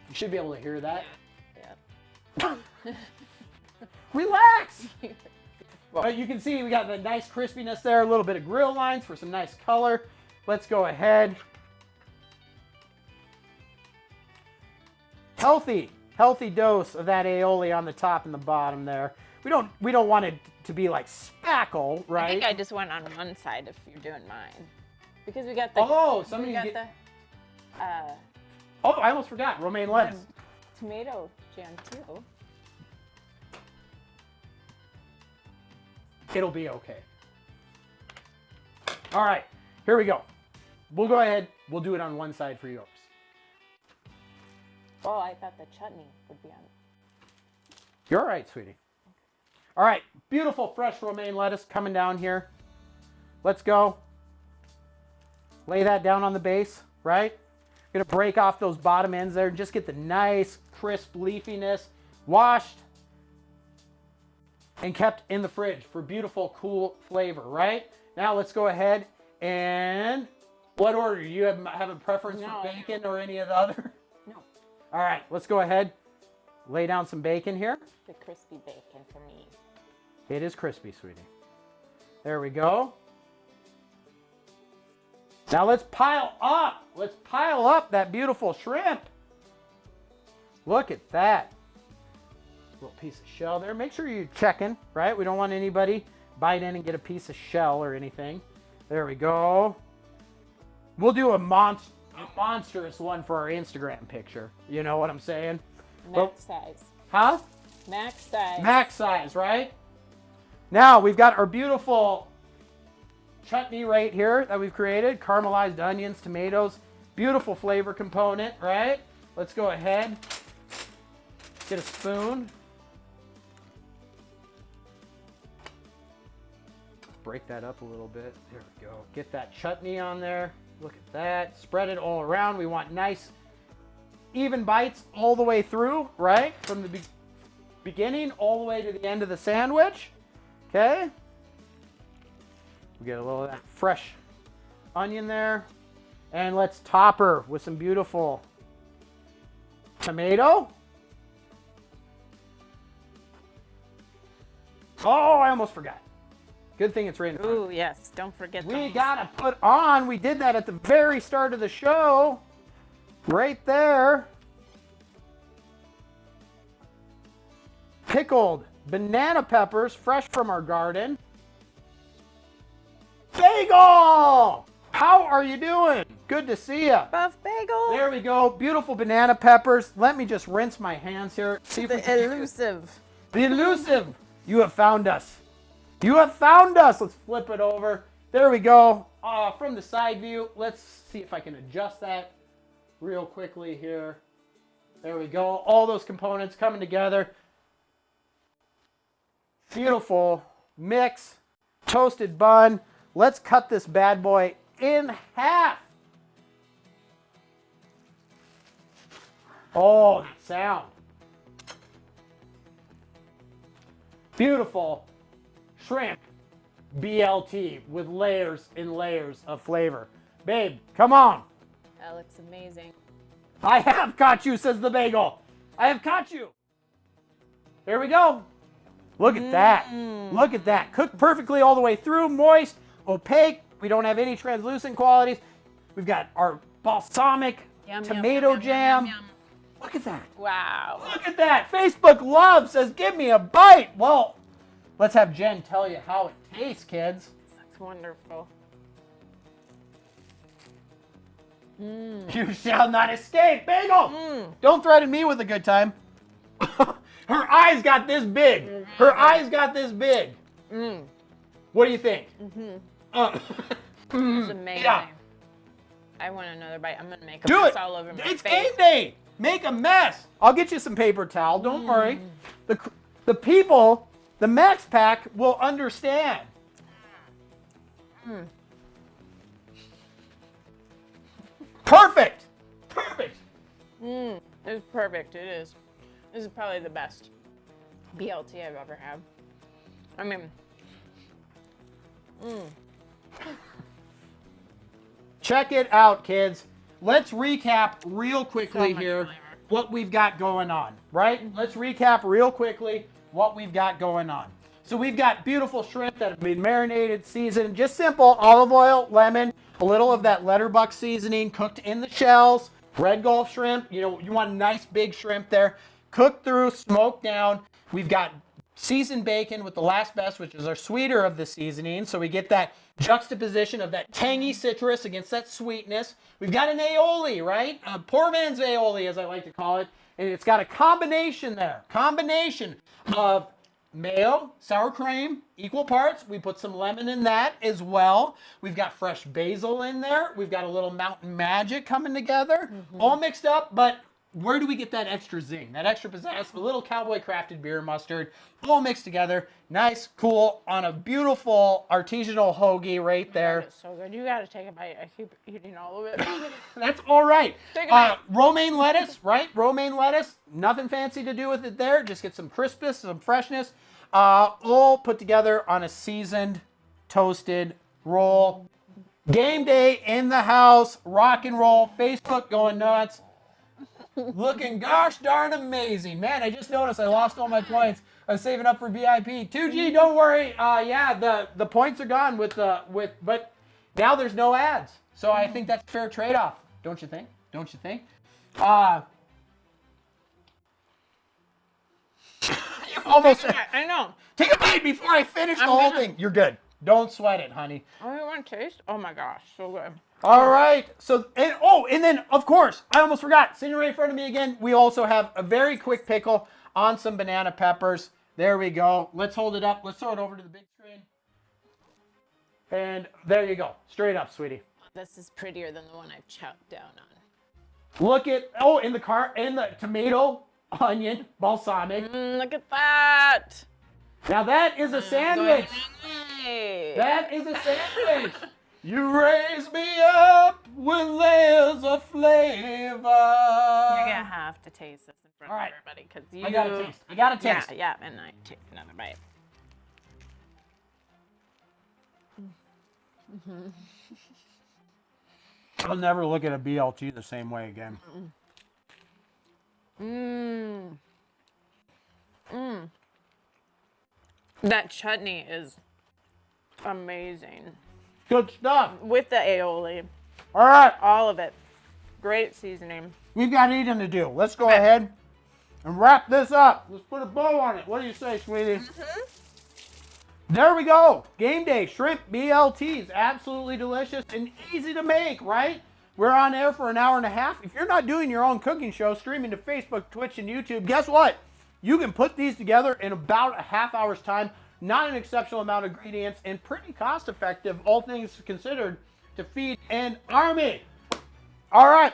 Speaker 1: You should be able to hear that.
Speaker 2: Yeah.
Speaker 1: Relax. But you can see we got the nice crispiness there, a little bit of grill lines for some nice color. Let's go ahead. Healthy dose of that aioli on the top and the bottom there. We don't want it to be like spackle, right?
Speaker 2: I think I just went on one side if you're doing mine. Because we got the
Speaker 1: Oh, somebody
Speaker 2: we got
Speaker 1: get,
Speaker 2: the
Speaker 1: oh, I almost forgot. Romaine lettuce.
Speaker 2: tomato jam too.
Speaker 1: It'll be okay. All right, here we go. We'll go ahead. We'll do it on one side for yours.
Speaker 2: Oh, I thought the chutney would be on.
Speaker 1: You're all right, sweetie. All right, beautiful fresh romaine lettuce coming down here. Let's go. Lay that down on the base, right? Gonna break off those bottom ends there and just get the nice crisp leafiness, washed and kept in the fridge for beautiful, cool flavor, right? Now let's go ahead and what order? Do you have a preference for bacon or any of the other?
Speaker 2: No.
Speaker 1: All right, let's go ahead. Lay down some bacon here.
Speaker 2: The crispy bacon for me.
Speaker 1: It is crispy, sweetie. There we go. Now let's pile up. Let's pile up that beautiful shrimp. Look at that. Little piece of shell there. Make sure you're checking, right? We don't want anybody bite in and get a piece of shell or anything. There we go. We'll do a monstrous one for our Instagram picture. You know what I'm saying?
Speaker 2: Max size.
Speaker 1: Huh?
Speaker 2: Max size.
Speaker 1: Max size, right? Now we've got our beautiful chutney right here that we've created. Caramelized onions, tomatoes, beautiful flavor component, right? Let's go ahead. Get a spoon. Break that up a little bit. There we go. Get that chutney on there. Look at that. Spread it all around. We want nice, even bites all the way through, right? From the beginning all the way to the end of the sandwich. Okay. We get a little of that fresh onion there. And let's top her with some beautiful tomato. Oh, I almost forgot. Good thing it's right in front.
Speaker 2: Ooh, yes. Don't forget
Speaker 1: We
Speaker 2: those.
Speaker 1: gotta put on, we did that at the very start of the show. Right there. Pickled banana peppers, fresh from our garden. Bagel! How are you doing? Good to see you.
Speaker 2: Buff bagel.
Speaker 1: There we go. Beautiful banana peppers. Let me just rinse my hands here. See if we
Speaker 2: The
Speaker 1: can-
Speaker 2: elusive.
Speaker 1: The elusive. You have found us. You have found us. Let's flip it over. There we go. From the side view, let's see if I can adjust that real quickly here. There we go. All those components coming together. Beautiful mix. Toasted bun. Let's cut this bad boy in half. Oh, that sound. Beautiful shrimp BLT with layers and layers of flavor. Babe, come on.
Speaker 2: That looks amazing.
Speaker 1: I have caught you, says the bagel. I have caught you. There we go. Look at that. Look at that. Cooked perfectly all the way through, moist, opaque. We don't have any translucent qualities. We've got our balsamic tomato jam.
Speaker 2: Yum.
Speaker 1: Look at that.
Speaker 2: Wow.
Speaker 1: Look at that. Facebook Love says, give me a bite. Well, let's have Jen tell you how it tastes, kids.
Speaker 2: That's wonderful.
Speaker 1: You shall not escape. Bagel! Don't threaten me with a good time. Her eyes got this big. Her eyes got this big. What do you think?
Speaker 2: It's amazing.
Speaker 1: Yeah.
Speaker 2: I want another bite. I'm going to make a
Speaker 1: Do
Speaker 2: mess
Speaker 1: it.
Speaker 2: all over my
Speaker 1: It's
Speaker 2: face.
Speaker 1: game day. Make a mess. I'll get you some paper towel. Don't worry. The people, the Max Pack will understand. Perfect. Perfect.
Speaker 2: It's perfect. It is. This is probably the best BLT I've ever had. I mean,
Speaker 1: Check it out, kids. Let's recap real quickly
Speaker 2: So much
Speaker 1: here
Speaker 2: flavor.
Speaker 1: what we've got going on, right? Let's recap real quickly what we've got going on. So we've got beautiful shrimp that have been marinated, seasoned, just simple, olive oil, lemon, a little of that letterbuck seasoning cooked in the shells, red Gulf shrimp, you know, you want a nice big shrimp there, cooked through, smoked down. We've got seasoned bacon with the last best, which is our sweeter of the seasoning. So we get that juxtaposition of that tangy citrus against that sweetness. We've got an aioli, right? A poor man's aioli, as I like to call it. And it's got a combination there. Combination of mayo, sour cream, equal parts. We put some lemon in that as well. We've got fresh basil in there. We've got a little mountain magic coming together. All mixed up, but where do we get that extra zing, that extra pizzazz? A little Cowboy Crafted beer mustard, all mixed together. Nice, cool, on a beautiful artisanal hoagie right there.
Speaker 3: It's so good. You gotta take a bite. I keep eating all of it.
Speaker 1: That's all right.
Speaker 3: Take a bite.
Speaker 1: Romaine lettuce, right? Romaine lettuce. Nothing fancy to do with it there. Just get some crispness, some freshness. All put together on a seasoned, toasted roll. Game day in the house. Rock and roll. Facebook going nuts. Looking gosh darn amazing. Man, I just noticed I lost all my points. I was saving up for VIP. 2G, don't worry. Yeah, the points are gone but now there's no ads. So I think that's a fair trade-off. Don't you think? Don't you think? You almost
Speaker 3: I know.
Speaker 1: take a bite before I finish the whole thing. You're good. Don't sweat it, honey.
Speaker 3: Oh, you want to taste? Oh my gosh, so good.
Speaker 1: All right. So, and then, of course, I almost forgot. Sitting right in front of me again, we also have a very quick pickle on some banana peppers. There we go. Let's hold it up. Let's throw it over to the big screen. And there you go. Straight up, sweetie.
Speaker 2: This is prettier than the one I've chopped down on.
Speaker 1: Look at, in the tomato, onion, balsamic.
Speaker 3: Look at that.
Speaker 1: Now that is a sandwich.
Speaker 2: Hey.
Speaker 1: That is a sandwich. You raise me up with layers of flavor.
Speaker 3: You're gonna have to taste this in front
Speaker 1: All right.
Speaker 3: of everybody because you.
Speaker 1: I gotta taste. I gotta taste.
Speaker 3: Yeah, and I take another bite.
Speaker 1: I'll never look at a BLT the same way again.
Speaker 3: That chutney is amazing
Speaker 1: Good stuff.
Speaker 3: with the aioli,
Speaker 1: All right,
Speaker 3: all of it. Great seasoning.
Speaker 1: we've got eating to do. Let's go ahead and wrap this up. Let's put a bow on it. What do you say, sweetie? There we go. Game day shrimp BLTs. Absolutely delicious and easy to make, right? We're on air for an hour and a half. If you're not doing your own cooking show, streaming to Facebook, Twitch, and YouTube, guess what? You can put these together in about a half hour's time. Not an exceptional amount of ingredients and pretty cost effective, all things considered, to feed an army. All right.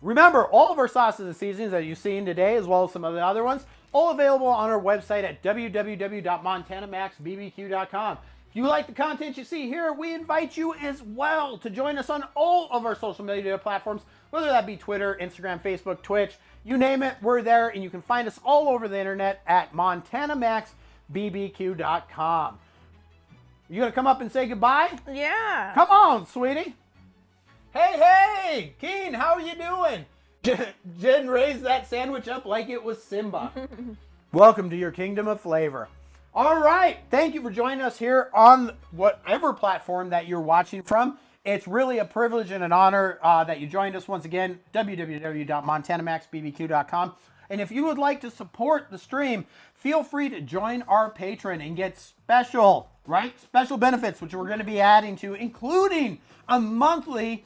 Speaker 1: Remember, all of our sauces and seasonings that you've seen today, as well as some of the other ones, all available on our website at www.montanamaxbbq.com. If you like the content you see here, we invite you as well to join us on all of our social media platforms, whether that be Twitter, Instagram, Facebook, Twitch, you name it, we're there, and you can find us all over the internet at montanamaxbbq.com. You gonna come up and say goodbye?
Speaker 3: Yeah.
Speaker 1: Come on, sweetie. Hey, Keen, how are you doing? Jen raised that sandwich up like it was Simba. Welcome to your kingdom of flavor. All right, thank you for joining us here on whatever platform that you're watching from. It's really a privilege and an honor that you joined us once again, www.montanamaxbbq.com. And if you would like to support the stream, feel free to join our Patreon and get special benefits, which we're going to be adding to, including a monthly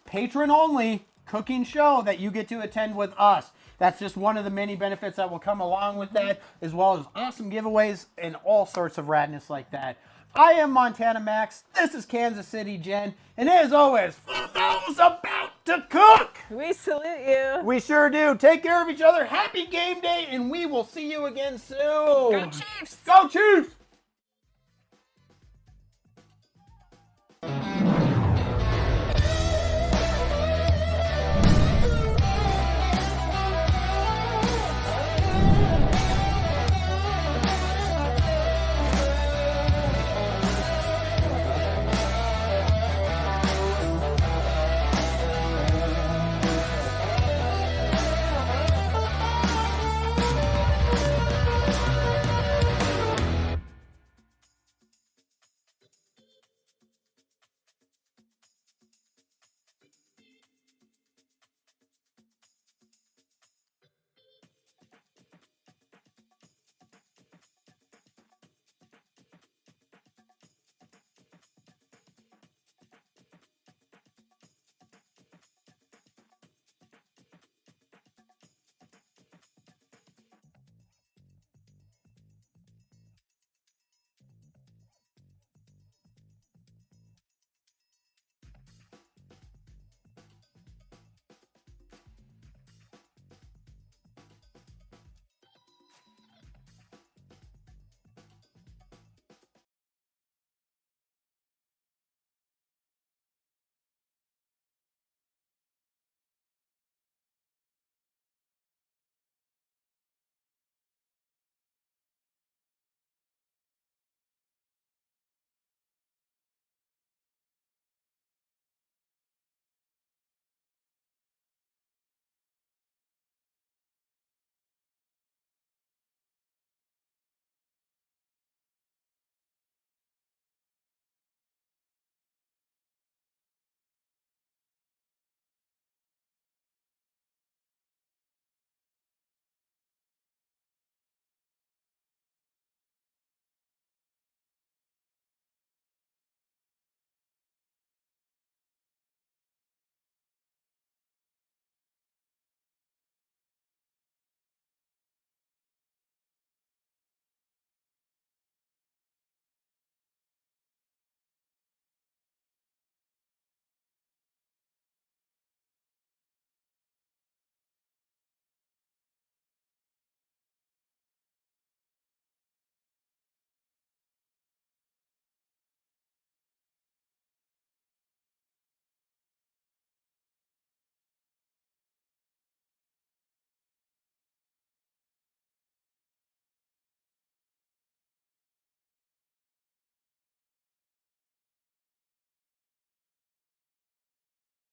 Speaker 1: patron-only cooking show that you get to attend with us. That's just one of the many benefits that will come along with that, as well as awesome giveaways and all sorts of radness like that. I am Montana Max. This is Kansas City Jen. And as always, for those about to cook,
Speaker 2: We salute you.
Speaker 1: we sure do. Take care of each other. Happy game day, and we will see you again soon.
Speaker 2: Go Chiefs!
Speaker 1: Go Chiefs!